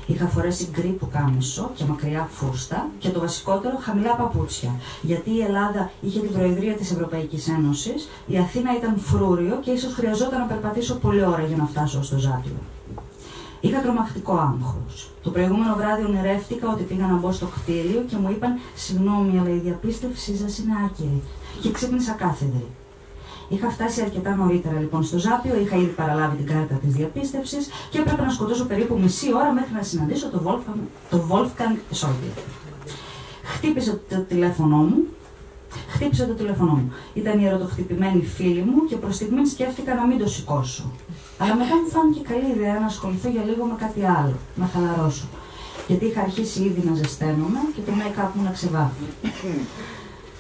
Είχα φορέσει γκρι πουκάμισο και μακριά φούστα και το βασικότερο χαμηλά παπούτσια. Γιατί η Ελλάδα είχε την Προεδρία της Ευρωπαϊκής Ένωσης, η Αθήνα ήταν φρούριο και ίσως χρειαζόταν να περπατήσω πολλή ώρα για να φτάσω στο Ζάπιο. Είχα τρομακτικό άγχος. Το προηγούμενο βράδυ ονειρεύτηκα ότι πήγα να μπω στο κτίριο και μου είπαν «Συγγνώμη, αλλά η διαπίστευσή σας είναι άκυρη». Και ξύπνησα κάθεδρη. Είχα φτάσει αρκετά νωρίτερα λοιπόν στο Ζάπιο, είχα ήδη παραλάβει την κάρτα της διαπίστευσης και έπρεπε να σκοτώσω περίπου μισή ώρα μέχρι να συναντήσω τον Wolfgang Schäuble. Χτύπησε το τηλέφωνό μου. Ήταν η ερωτοχτυπημένη φίλη μου και προς στιγμήν σκέφτηκα να μην το σηκώσω. Αλλά μετά μου φάνηκε καλή ιδέα να ασχοληθώ για λίγο με κάτι άλλο, να χαλαρώσω. Γιατί είχα αρχίσει ήδη να ζεσταίνομαι και το make-up μου να ξεβάφει.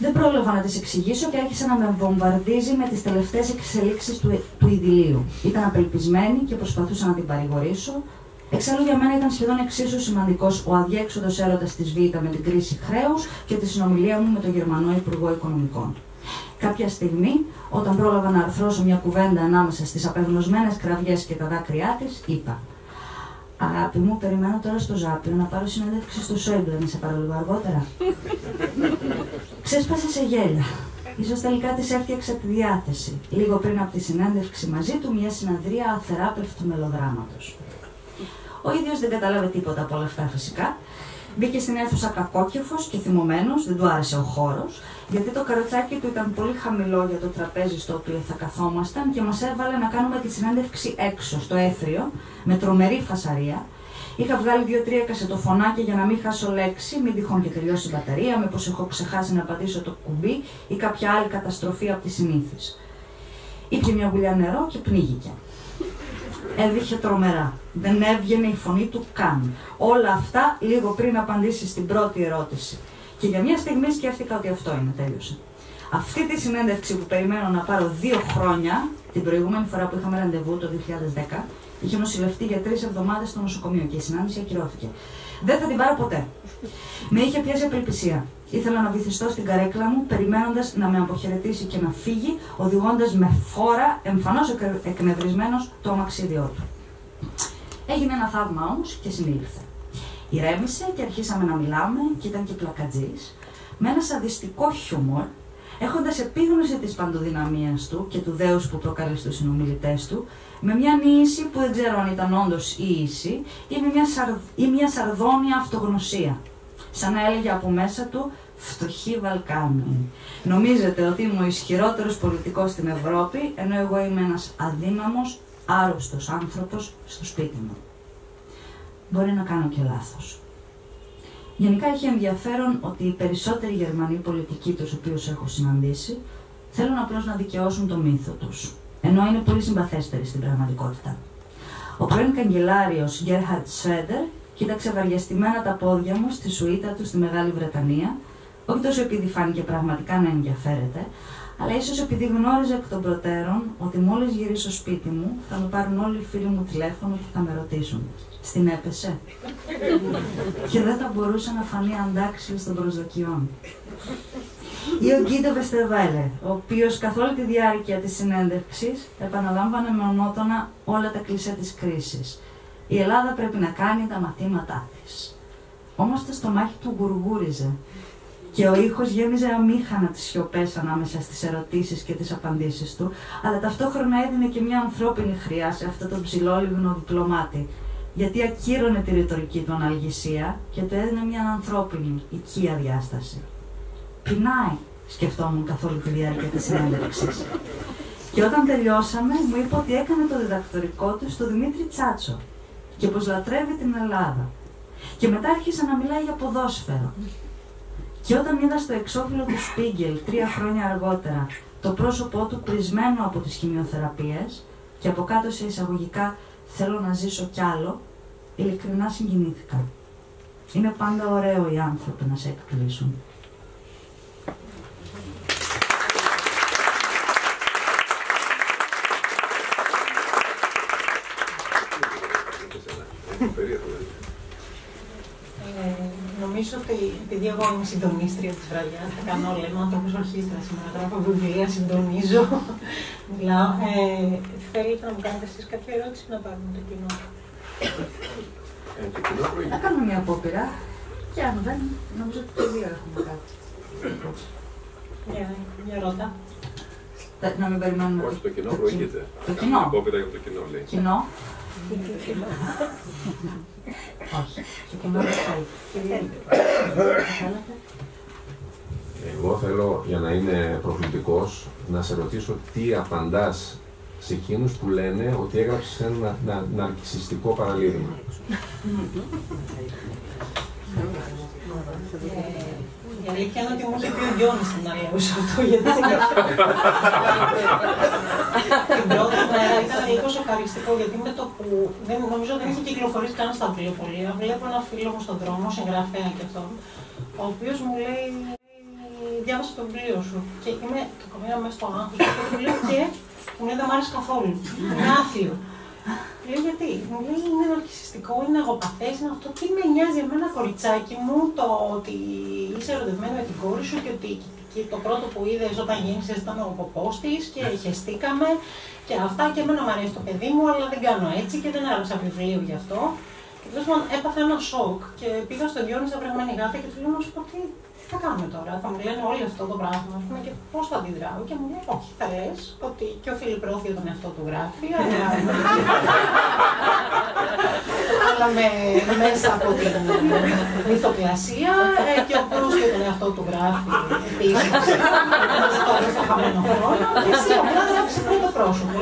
Δεν πρόλαβα να της εξηγήσω και άρχισε να με βομβαρδίζει με τις τελευταίες εξελίξεις του ειδηλίου. Ήταν απελπισμένη και προσπαθούσα να την παρηγορήσω. Εξάλλου για μένα ήταν σχεδόν εξίσου σημαντικός ο αδιέξοδος έρωτας της Β' με την κρίση χρέους και τη συνομιλία μου με τον Γερμανό Υπουργό Οικονομικών. Κάποια στιγμή, όταν πρόλαβα να αρθρώσω μια κουβέντα ανάμεσα στις απεγνωσμένες κραυγές και τα δάκρυά της, είπα «Αγάπη μου, περιμένω τώρα στο Ζάπιο να πάρω συνέντευξη στο Σόιμπλε, να σε πάρω λίγο αργότερα». Ξέσπασε σε γέλια. Ίσως τελικά της έφτιαξε τη διάθεση. Λίγο πριν από τη συνέντευξη μαζί του, μια συναντρία αθεράπευτου μελοδράματος. Ο ίδιος δεν κατάλαβε τίποτα από όλα αυτά φυσικά. Μπήκε στην αίθουσα κακόκεφος και θυμωμένος, δεν του άρεσε ο χώρος, γιατί το καροτσάκι του ήταν πολύ χαμηλό για το τραπέζι στο οποίο θα καθόμασταν και μας έβαλε να κάνουμε τη συνέντευξη έξω, στο έθριο, με τρομερή φασαρία. Είχα βγάλει 2-3 κασετοφωνάκια για να μην χάσω λέξη, μην τυχόν και τελειώσει η μπαταρία, μήπως έχω ξεχάσει να πατήσω το κουμπί ή κάποια άλλη καταστροφή από τις συνήθεις. Ήπια μια γουλιά νερό και πνίγηκε. Έδιχε τρομερά. Δεν έβγαινε η φωνή του καν. Όλα αυτά λίγο πριν απαντήσει στην πρώτη ερώτηση. Και για μια στιγμή σκέφτηκα ότι αυτό είναι, τέλειωσε. Αυτή τη συνέντευξη που περιμένω να πάρω 2 χρόνια, την προηγούμενη φορά που είχαμε ραντεβού το 2010, είχε νοσηλευτεί για 3 εβδομάδες στο νοσοκομείο και η συνάντηση ακυρώθηκε. Δεν θα την πάρω ποτέ. Με είχε πιάσει απελπισία. Ήθελα να βυθιστώ στην καρέκλα μου, περιμένοντας να με αποχαιρετήσει και να φύγει, οδηγώντας με φόρα, εμφανώς εκνευρισμένος, το αμαξίδιό του. Έγινε ένα θαύμα όμως και συνήλθε. Ηρέμησε και αρχίσαμε να μιλάμε και ήταν και πλακατζής, με ένα σαδιστικό χιούμορ, έχοντας επίγνωση της παντοδυναμίας του και του δέους που προκαλεί στους συνομιλητές του, με μια νοίηση που δεν ξέρω αν ήταν όντως ίηση ή μια σαρδόνια αυτογνωσία. Σαν να έλεγε από μέσα του «Φτωχοί Βαλκάνοι. Νομίζετε ότι είμαι ο ισχυρότερος πολιτικός στην Ευρώπη, ενώ εγώ είμαι ένας αδύναμος, άρρωστος άνθρωπος στο σπίτι μου». Μπορεί να κάνω και λάθος. Γενικά έχει ενδιαφέρον ότι οι περισσότεροι Γερμανοί πολιτικοί, τους οποίους έχω συναντήσει, θέλουν απλώς να δικαιώσουν το μύθο τους, ενώ είναι πολύ συμπαθέστεροι στην πραγματικότητα. Ο πρώην καγκελάριος Gerhard Schröder κοίταξε βαριεστημένα τα πόδια μου στη σουίτα του στη Μεγάλη Βρετανία, όχι τόσο επειδή φάνηκε πραγματικά να ενδιαφέρεται, αλλά ίσως επειδή γνώριζε εκ των προτέρων ότι μόλις γυρίσω σπίτι μου θα με πάρουν όλοι οι φίλοι μου τηλέφωνο και θα με ρωτήσουν «Στην έπεσε?» και δεν θα μπορούσε να φανεί αντάξιος των προσδοκιών. Ή ο Γκίντο Βεστερβάιλερ, ο οποίος καθ' όλη τη διάρκεια της συνέντευξης επαναλάμβανε μονότονα όλα τα κλισέ της κρίσης. Η Ελλάδα πρέπει να κάνει τα μαθήματά της. Όμως το στομάχι του γουργούριζε και ο ήχος γέμιζε αμήχανα τις σιωπές ανάμεσα στις ερωτήσεις και τις απαντήσεις του, αλλά ταυτόχρονα έδινε και μια ανθρώπινη χρειά σε αυτό το ψηλόλιγνο διπλωμάτη. γιατί ακύρωνε τη ρητορική του αναλγησία και του έδινε μια ανθρώπινη, οικία διάσταση. Πεινάει, σκεφτόμουν καθ' όλη τη διάρκεια της συνέντευξης. Και όταν τελειώσαμε, μου είπε ότι έκανε το διδακτορικό του στο Δημήτρη Τσάτσο και πως λατρεύει την Ελλάδα. Και μετά άρχισε να μιλάει για ποδόσφαιρο. Και όταν είδα στο εξώφυλλο του Σπίγκελ 3 χρόνια αργότερα το πρόσωπό του πρισμένο από τις χημειοθεραπείες και από κάτω σε εισαγωγικά «θέλω να ζήσω κι άλλο», ειλικρινά συγκινήθηκα. Είναι πάντα ωραίο οι άνθρωποι να σε εκπλήσουν. Νομίζω ότι επειδή εγώ είμαι συντονίστρια της βραδιάς, θα κάνω όλα, είμαι άνθρωπος ορχήστρα σήμερα, γράφω βιβλία, συντονίζω, μιλάω. Θέλετε να μου κάνετε εσείς κάποια ερώτηση να πάρουμε το κοινό? Θα κάνουμε μια απόπειρα και αν δεν, νομίζω ότι και δύο έχουμε κάτι. Για ρώτα. Να μην περιμένουμε. Όχι, το κοινό προηγείται. Το κοινό. Απόπειρα για το κοινό, λέει. Κοινό. Όχι, το κοινό δεν θέλει. Εγώ θέλω, για να είμαι προκλητικός, να σε ρωτήσω τι απαντάς σε εκείνους που λένε ότι έγραψες ένα ναρκισσιστικό παραλήρημα. Η αλήθεια είναι ότι μου είχε πει ο Γιώνης να λέω σε αυτό, γιατί την πρώτη μέρα ήταν λίγο σοκαριστικό, γιατί με το που νομίζω δεν είχε κυκλοφορήσει καν στα βιβλιοπωλεία, βλέπω ένα φίλο μου στον δρόμο, συγγραφέα και αυτόν, ο οποίος μου λέει «Διάβασα το βιβλίο σου» και είμαι κακομοίρα μέσα στο άγχος του βιβλίου και μου λέει «Δεν μ' άρεσε καθόλου, είναι άθλιο». Λέω γιατί, μου λέει είναι ναρκισσιστικό, είναι εγωπαθές, είναι αυτό. Τι με νοιάζει εμένα, κοριτσάκι μου, το ότι είσαι ερωτευμένη με την κόρη σου και ότι το πρώτο που είδες όταν γέννησες ήταν ο ποπός της και χεστήκαμε και αυτά και εμένα μου αρέσει το παιδί μου, αλλά δεν κάνω έτσι και δεν έγραψα βιβλίο γι' αυτό. Και τέλος πάντων έπαθα ένα σοκ και πήγα στον Γιώργο στα Βρεγμένη Γάτα και του λέω να σου πω τι θα κάνουμε τώρα, θα μου λένε όλοι αυτό το πράγμα και πώς θα αντιδράω και μου λέει όχι, θα λες ότι και ο Φίλιπ Ρόθιο τον εαυτό του γράφει, αλλά μέσα από την μυθοπλασία και ο Προύστιο τον εαυτό του γράφει επίσης τώρα στο χαμένο χρόνο και εσύ απλά γράφεις πρώτο πρόσωπο.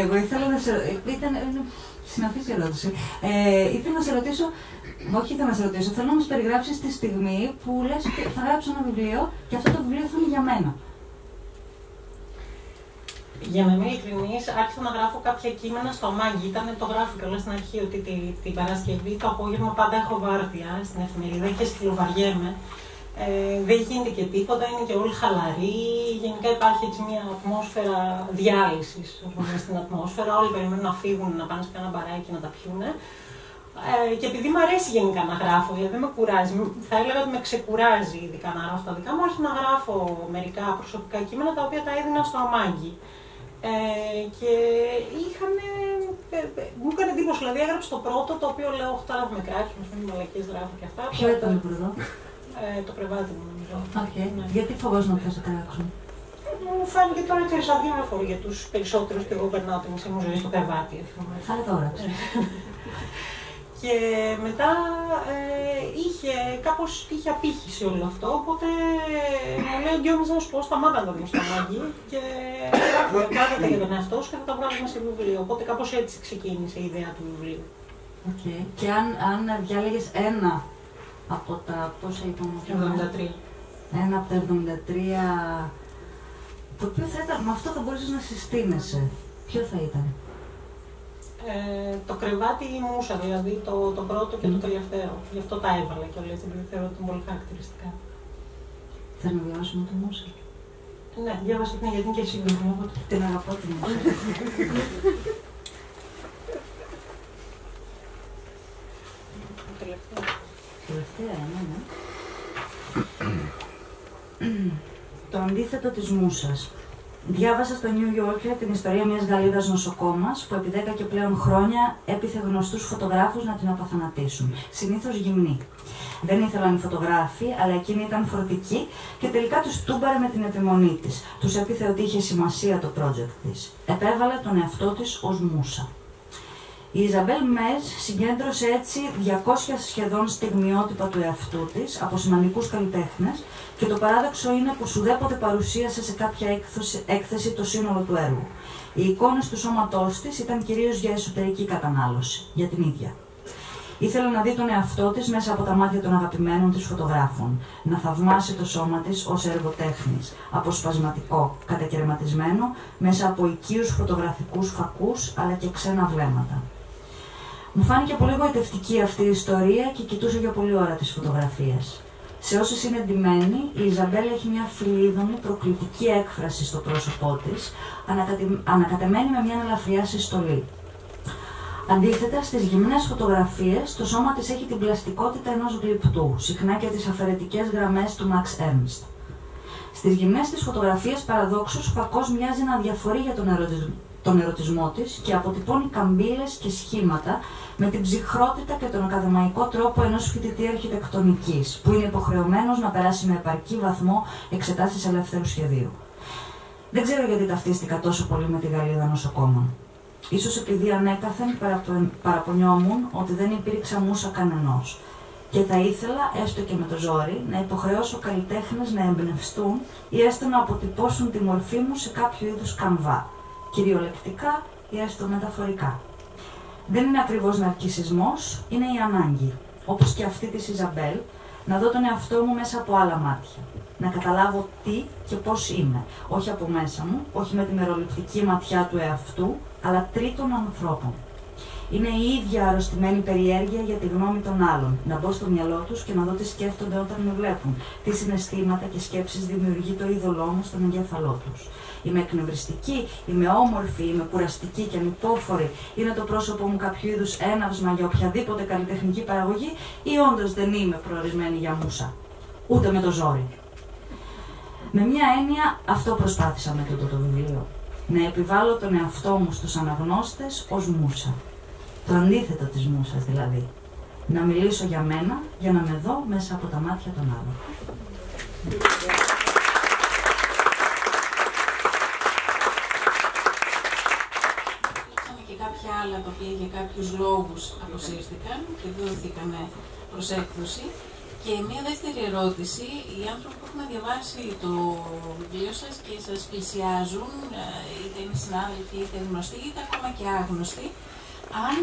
Εγώ ήθελα να σε ρωτήσω, συναφής ερώτηση. Ήθελα να σε ρωτήσω, όχι ήθελα να σε ρωτήσω, θέλω να μας περιγράψεις τη στιγμή που λες ότι θα γράψω ένα βιβλίο και αυτό το βιβλίο θα είναι για μένα. Για να είμαι ειλικρινής, άρχισα να γράφω κάποια κείμενα στο Μάγκη. Το γράφω κιόλας στην αρχή ότι την Παρασκευή το απόγευμα πάντα έχω βάρδια στην εφημερίδα και σκυλοβαριέμαι. Δεν γίνεται και τίποτα, είναι και όλοι χαλαροί. Γενικά υπάρχει έτσι μια ατμόσφαιρα διάλυσης στην ατμόσφαιρα. Όλοι περιμένουν να φύγουν, να πάνε σε ένα μπαράκι να τα πιούνε. Και επειδή μου αρέσει γενικά να γράφω, δηλαδή δεν με κουράζει, θα έλεγα ότι με ξεκουράζει ειδικά να γράφω τα δικά μου, άρχισα να γράφω μερικά προσωπικά κείμενα τα οποία τα έδινα στο Αμάγκη. Και μου έκανε εντύπωση, δηλαδή έγραψε το πρώτο το οποίο λέω: όχι, τώρα θα με κράξουν, με μαλακίες γράφω και αυτά. Ποιο ήταν το πρώτο? Το κρεβάτι μου, νομίζω. Okay. Ναι. Γιατί φοβόσουν να σε κράξουν? Μου φάνηκε τώρα ξέρεις αδιάφορο για τους περισσότερους και εγώ περνάω τη μισή μου ζωή στο κρεβάτι. Άρα τώρα. Και μετά είχε απήχηση όλο αυτό, οπότε μου λέει ο Γκιόμις να σου πω σταμάτα να το δίνεις στο Μάγκη και κάθεται για τον εαυτό σου και θα τα βγάλουμε σε βιβλίο. Οπότε κάπως έτσι ξεκίνησε η ιδέα του βιβλίου. Okay. Και αν διάλεγες ένα από τα πόσα είπαμε? 73. Ένα από τα 73, το οποίο θα ήταν, με αυτό θα μπορούσες να συστήνεσαι. Ποιο θα ήταν? Το κρεβάτι ή η μούσα, δηλαδή το πρώτο και το τελευταίο. Γι' αυτό τα έβαλα και όλα έτσι, επειδή θεωρώ ότι είναι πολύ χαρακτηριστικά. Θες να διαβάσουμε το μούσα? Ναι, διάβασα την γιατί είναι και σύντομη. Την αγαπώ τη μούσα. Τελευταία, ναι. Το αντίθετο της μούσας. Διάβασα στο New Yorker την ιστορία μιας Γαλλίδας νοσοκόμας που επί 10 και πλέον χρόνια έπιθε γνωστούς φωτογράφους να την αποθανατήσουν, συνήθως γυμνή. Δεν ήθελαν οι φωτογράφοι, αλλά εκείνη ήταν φορτική και τελικά τους τούμπαρε με την επιμονή της. Τους έπιθε ότι είχε σημασία το project της. Επέβαλε τον εαυτό της ως μούσα. Η Ιζαμπέλ Μεζ συγκέντρωσε έτσι 200 σχεδόν στιγμιότυπα του εαυτού της από σημαντικούς καλλιτέχνες και το παράδοξο είναι πως ουδέποτε παρουσίασε σε κάποια έκθεση το σύνολο του έργου. Οι εικόνες του σώματός της ήταν κυρίως για εσωτερική κατανάλωση, για την ίδια. Ήθελε να δει τον εαυτό της μέσα από τα μάτια των αγαπημένων της φωτογράφων, να θαυμάσει το σώμα της ως έργο τέχνης, αποσπασματικό, κατακαιρματισμένο, μέσα από οικείους φωτογραφικούς φακούς αλλά και ξένα βλέμματα. Μου φάνηκε πολύ γοητευτική αυτή η ιστορία και κοιτούσα για πολλή ώρα τις φωτογραφίες. Σε όσες είναι ντυμένη, η Ιζαμπέλ έχει μια φιλίδωνη, προκλητική έκφραση στο πρόσωπό της, ανακατεμένη με μια ελαφριά συστολή. Αντίθετα, στις γυμνές φωτογραφίες, το σώμα της έχει την πλαστικότητα ενός γλυπτού, συχνά και τις αφαιρετικές γραμμές του Max Ernst. Στις γυμνές της φωτογραφίες, παραδόξως, ο φακός μοιάζει να διαφορεί για τον ερωτισμό της και αποτυπώνει καμπύλες και σχήματα με την ψυχρότητα και τον ακαδημαϊκό τρόπο ενός φοιτητή αρχιτεκτονικής, που είναι υποχρεωμένος να περάσει με επαρκή βαθμό εξετάσεις ελεύθερου σχεδίου. Δεν ξέρω γιατί ταυτίστηκα τόσο πολύ με τη Γαλλίδα νοσοκόμων. Ίσως επειδή ανέκαθεν παραπονιόμουν ότι δεν υπήρξα μούσα κανενός. Και θα ήθελα, έστω και με το ζόρι, να υποχρεώσω καλλιτέχνες να εμπνευστούν ή έστω να αποτυπώσουν τη μορφή μου σε κάποιο είδους καμβά, κυριολεκτικά ή έστω μεταφορικά. Δεν είναι ακριβώς ναρκισσισμός, είναι η ανάγκη, όπως και αυτή της Ιζαμπέλ, να δω τον εαυτό μου μέσα από άλλα μάτια. Να καταλάβω τι και πώς είμαι, όχι από μέσα μου, όχι με τη μεροληπτική ματιά του εαυτού, αλλά τρίτων ανθρώπων. Είναι η ίδια αρρωστημένη περιέργεια για τη γνώμη των άλλων, να μπω στο μυαλό τους και να δω τι σκέφτονται όταν με βλέπουν, τι συναισθήματα και σκέψεις δημιουργεί το είδωλό μου στον εγκέφαλό τους. Είμαι εκνευριστική, είμαι όμορφη, είμαι κουραστική και ανυπόφορη, είναι το πρόσωπό μου κάποιο είδους έναυσμα για οποιαδήποτε καλλιτεχνική παραγωγή ή όντως δεν είμαι προορισμένη για μούσα, ούτε με το ζόρι. Με μια έννοια αυτό προσπάθησα με τούτο το βιβλίο, να επιβάλλω τον εαυτό μου στους αναγνώστες ως μούσα. Το αντίθετο της μούσας δηλαδή. Να μιλήσω για μένα, για να με δω μέσα από τα μάτια των άλλων. Υπήρξαν και κάποια άλλα τα οποία για κάποιους λόγους αποσύρθηκαν και δόθηκαν προς έκδοση. Και μια δεύτερη ερώτηση, οι άνθρωποι που έχουν διαβάσει το βιβλίο σας και σας πλησιάζουν, είτε είναι συνάδελφοι, είτε γνωστοί, είτε ακόμα και άγνωστοι, αν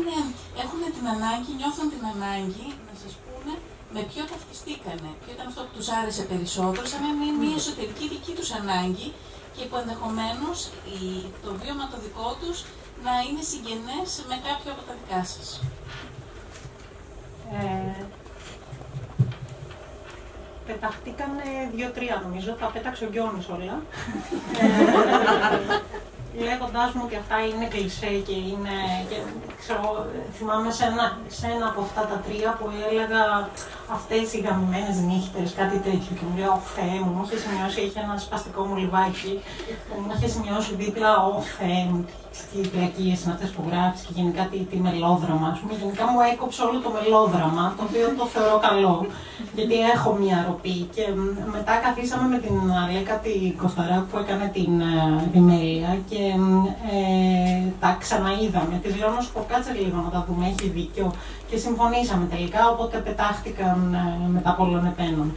έχουν την ανάγκη, νιώθουν την ανάγκη να σας πούνε με ποιο ταυτιστήκανε, ποιο ήταν αυτό που τους άρεσε περισσότερο, σαν να είναι μια εσωτερική δική τους ανάγκη και που ενδεχομένως το βίωμα το δικό τους να είναι συγγενές με κάποιο από τα δικά σας. Πεταχτήκανε 2-3 νομίζω, τα πέταξε ο Γιώνης όλα. Λέγοντάς μου ότι αυτά είναι κλισέ και είναι, ξέρω, θυμάμαι σε ένα από αυτά τα 3 που έλεγα αυτές οι γαμημένες νύχτες, κάτι τέτοιο και μου λέει «Ω Θεέ μου», μου είχε σημειώσει, είχε ένα σπαστικό μου λιβάκι που μου είχε σημειώσει δίπλα «Ω Θεέ μου, τι πλακίες είναι αυτές που γράφεις και γενικά τι μελόδραμα». Ας πούμε, γενικά μου έκοψε όλο το μελόδραμα, το οποίο το θεωρώ καλό, γιατί έχω μια ροπή και μετά καθίσαμε με την Αλέκα την Κωσταράκου που έκανε την επιμέλεια και τα ξαναείδαμε. Της λέω να σου πω κάτσε λίγο να τα δούμε, έχει δίκιο και συμφωνήσαμε τελικά, οπότε πετάχτηκαν μετά πολλών επένων.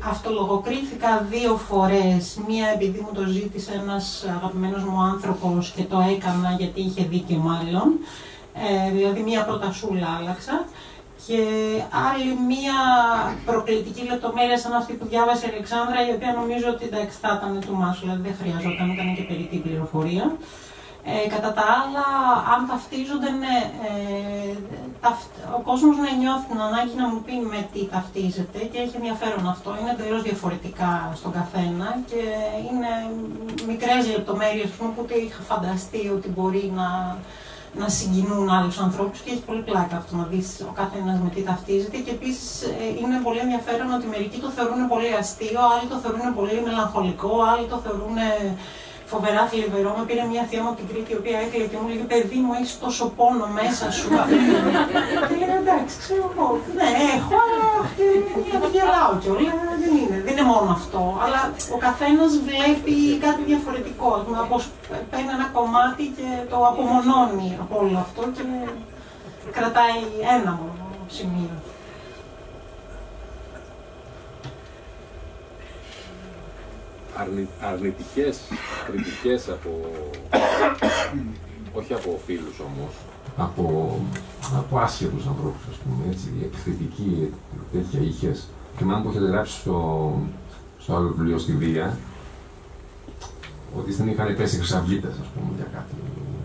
Αυτολογοκρίθηκα 2 φορές, μία επειδή μου το ζήτησε ένας αγαπημένος μου άνθρωπος και το έκανα γιατί είχε δίκιο μάλλον, δηλαδή μία πρωτασούλα άλλαξα και άλλη μία προκλητική λεπτομέρεια σαν αυτή που διάβασε η Αλεξάνδρα, η οποία νομίζω ότι εντάξει θα ήταν του μάσου, δηλαδή δεν χρειαζόταν, ήταν και περιττή πληροφορία. Κατά τα άλλα, αν ταυτίζονται, ναι, ο κόσμος να νιώθει την ανάγκη να μου πει με τι ταυτίζεται και έχει ενδιαφέρον αυτό. Είναι τελείως διαφορετικά στον καθένα και είναι μικρές λεπτομέρειες που ούτε είχα φανταστεί ότι μπορεί να συγκινούν άλλους ανθρώπους και έχει πολύ πλάκα αυτό να δεις ο καθένας με τι ταυτίζεται και επίσης είναι πολύ ενδιαφέρον ότι μερικοί το θεωρούν πολύ αστείο, άλλοι το θεωρούν πολύ μελαγχολικό, άλλοι το θεωρούν φοβερά θλιβερό. Με πήρε μια θεία μου από την Κρήτη, η οποία έκλαιγε και μου λέγε: παιδί μου, έχεις τόσο πόνο μέσα σου. Και λέγα: εντάξει, ξέρω εγώ. Ναι, έχω, αλλά γελάω κιόλα. Δεν είναι μόνο αυτό. Αλλά ο καθένας βλέπει κάτι διαφορετικό. Παίρνει ένα κομμάτι και το απομονώνει από όλο αυτό και κρατάει ένα μόνο σημείο. Αρνητικές κριτικές όχι από φίλους όμως, από άσχετους ανθρώπους, ας πούμε, έτσι, επιθετική τέτοια είχες. Θυμάμαι που έχετε γράψει στο άλλο βιβλίο στη Βία, ότι δεν είχαν πέσει χρυσαυγίτες, ας πούμε, για κάτι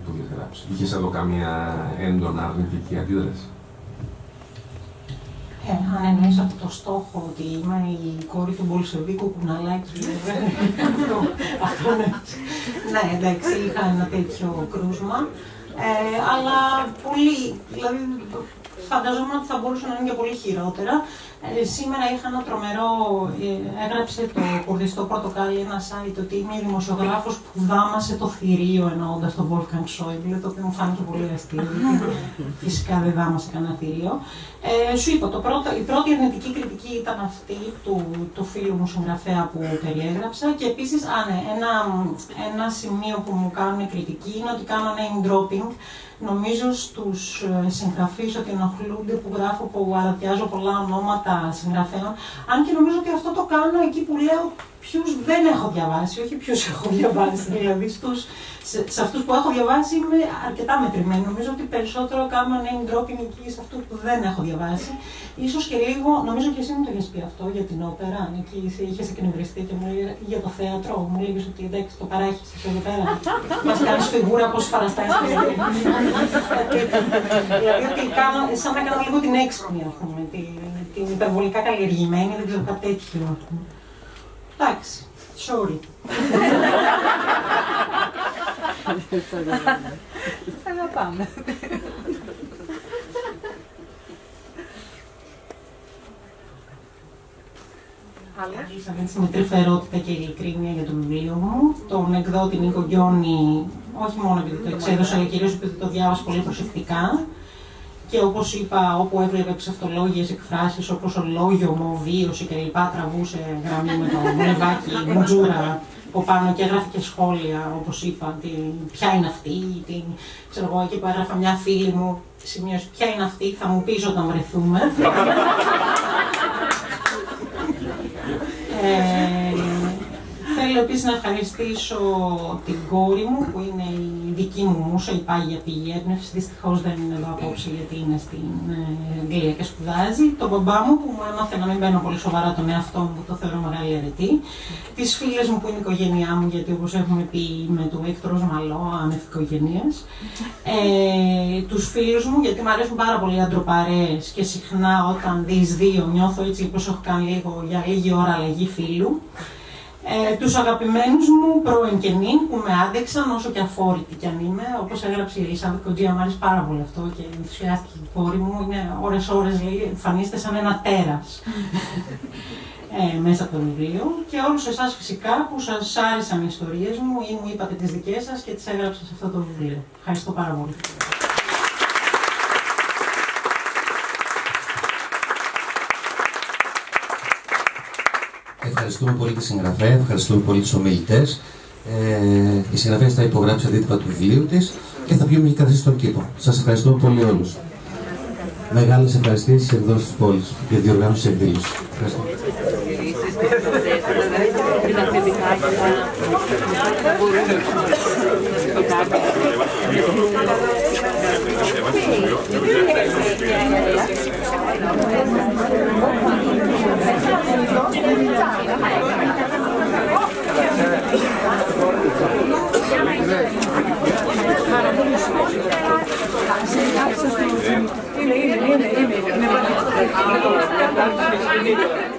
που είχες γράψει. Είχες εδώ κάμια έντονα αρνητική αντίδραση? Αν εννοείς από το στόχο ότι είμαι η κόρη του Μπολσεβίκου Κουναλάκη, αυτό ναι. Ναι, εντάξει, είχα ένα τέτοιο κρούσμα, αλλά πολύ, δηλαδή φανταζόμουν ότι θα μπορούσε να είναι και πολύ χειρότερα. Σήμερα είχα ένα τρομερό, έγραψε το Κουρδιστό Πορτοκάλι, ένα site, ότι είμαι δημοσιογράφος που δάμασε το θηρίο, εννοώντας τον Wolfgang Schäuble, το οποίο μου φάνηκε πολύ αστείο. Φυσικά δεν δάμασε κανένα θηρίο. Σου είπα, η πρώτη αρνητική κριτική ήταν αυτή του φίλου μου συγγραφέα που περιέγραψα, και επίσης, ένα σημείο που μου κάνουν κριτική είναι ότι κάνω name dropping. Νομίζω στους συγγραφείς ότι ενοχλούνται που γράφω, που αρατιάζω πολλά ονόματα συγγραφέων, αν και νομίζω ότι αυτό το κάνω εκεί που λέω ποιους δεν έχω διαβάσει, όχι ποιους έχω διαβάσει. Δηλαδή σε αυτούς που έχω διαβάσει είμαι αρκετά μετρημένη. Νομίζω ότι περισσότερο κάνω name dropping εκεί σε αυτούς που δεν έχω διαβάσει. Ίσως και λίγο, νομίζω και εσύ μου το έχεις πει αυτό για την όπερα, εκεί είχες εκνευριστεί και μου λέγες για το θέατρο, μου λέγες ότι εντάξει το παράχεις εσύ εδώ πέρα. Μας κάνεις φιγούρα πόσες παραστάσεις. Δηλαδή ότι σαν να κάνω λίγο την έξυπνη, ας πούμε, την υπερβολικά καλλιεργημένη, δεν ξέρω, κάτι τέτοιο. Εντάξει, sorry. Αλλά πάμε. Με τρυφερότητα και ειλικρίνεια για το βιβλίο μου. Τον εκδότη Νίκο Γκιόνι, όχι μόνο επειδή το εξέδωσα, αλλά κυρίως επειδή το διάβασα πολύ προσεκτικά. Και όπως είπα, όπου έβλεπε ψευτολόγιες εκφράσεις όπως ολόγιομο, βίωση κλπ. Τραβούσε γραμμή με το μολυβάκι, μπουτζούρα από πάνω και έγραφε και σχόλια, όπως είπα, ποια είναι αυτή, ξέρω εγώ, εκεί που έγραφα μια φίλη μου, σημείωσε ποια είναι αυτή, θα μου πεις όταν βρεθούμε. Θέλω επίσης να ευχαριστήσω την κόρη μου, που είναι η δική μου μούσα, η πάγια πηγή έμπνευσης. Δυστυχώς δεν είναι εδώ απόψε, γιατί είναι στην Αγγλία και σπουδάζει. Τον μπαμπά μου, που μου έμαθε να μην μπαίνω πολύ σοβαρά τον εαυτό μου, που το θεωρώ μεγάλη αρετή. Τις φίλες μου, που είναι η οικογένειά μου, γιατί όπως έχουμε πει είμαι του Έκτρος Μαλό, άνευ οικογένειας. Τους φίλους μου, γιατί μου αρέσουν πάρα πολύ οι αντροπαρέες και συχνά όταν δεις δύο νιώθω έτσι πως έχω κάνει λίγο για λίγη ώρα αλλαγή φίλου. Τους αγαπημένους μου πρώην και νυν που με άντεξαν όσο και αφόρητη κι αν είμαι, όπως έγραψε η Ελισάβετ Κοντζία, μου άρεσε πάρα πολύ αυτό και ενθουσιάστηκε η κόρη μου. Είναι ώρες-ώρες, λέει, εμφανίστε σαν ένα τέρας μέσα από το βιβλίο. Και όλους εσάς φυσικά που σας άρεσαν οι ιστορίες μου ή μου είπατε τις δικές σας και τις έγραψα σε αυτό το βιβλίο. Ευχαριστώ πάρα πολύ. Ευχαριστούμε πολύ τη συγγραφέα, ευχαριστούμε πολύ τους ομιλητές. Η συγγραφέα θα υπογράψει αντίτυπα του βιβλίου της και θα πιούμε και καθίσει στον κήπο. Σας ευχαριστούμε πολύ όλους. Μεγάλες ευχαριστήσεις στις εκδόσεις της πόλης για τη διοργάνωση της εκδήλωσης. Ευχαριστώ. Είναι.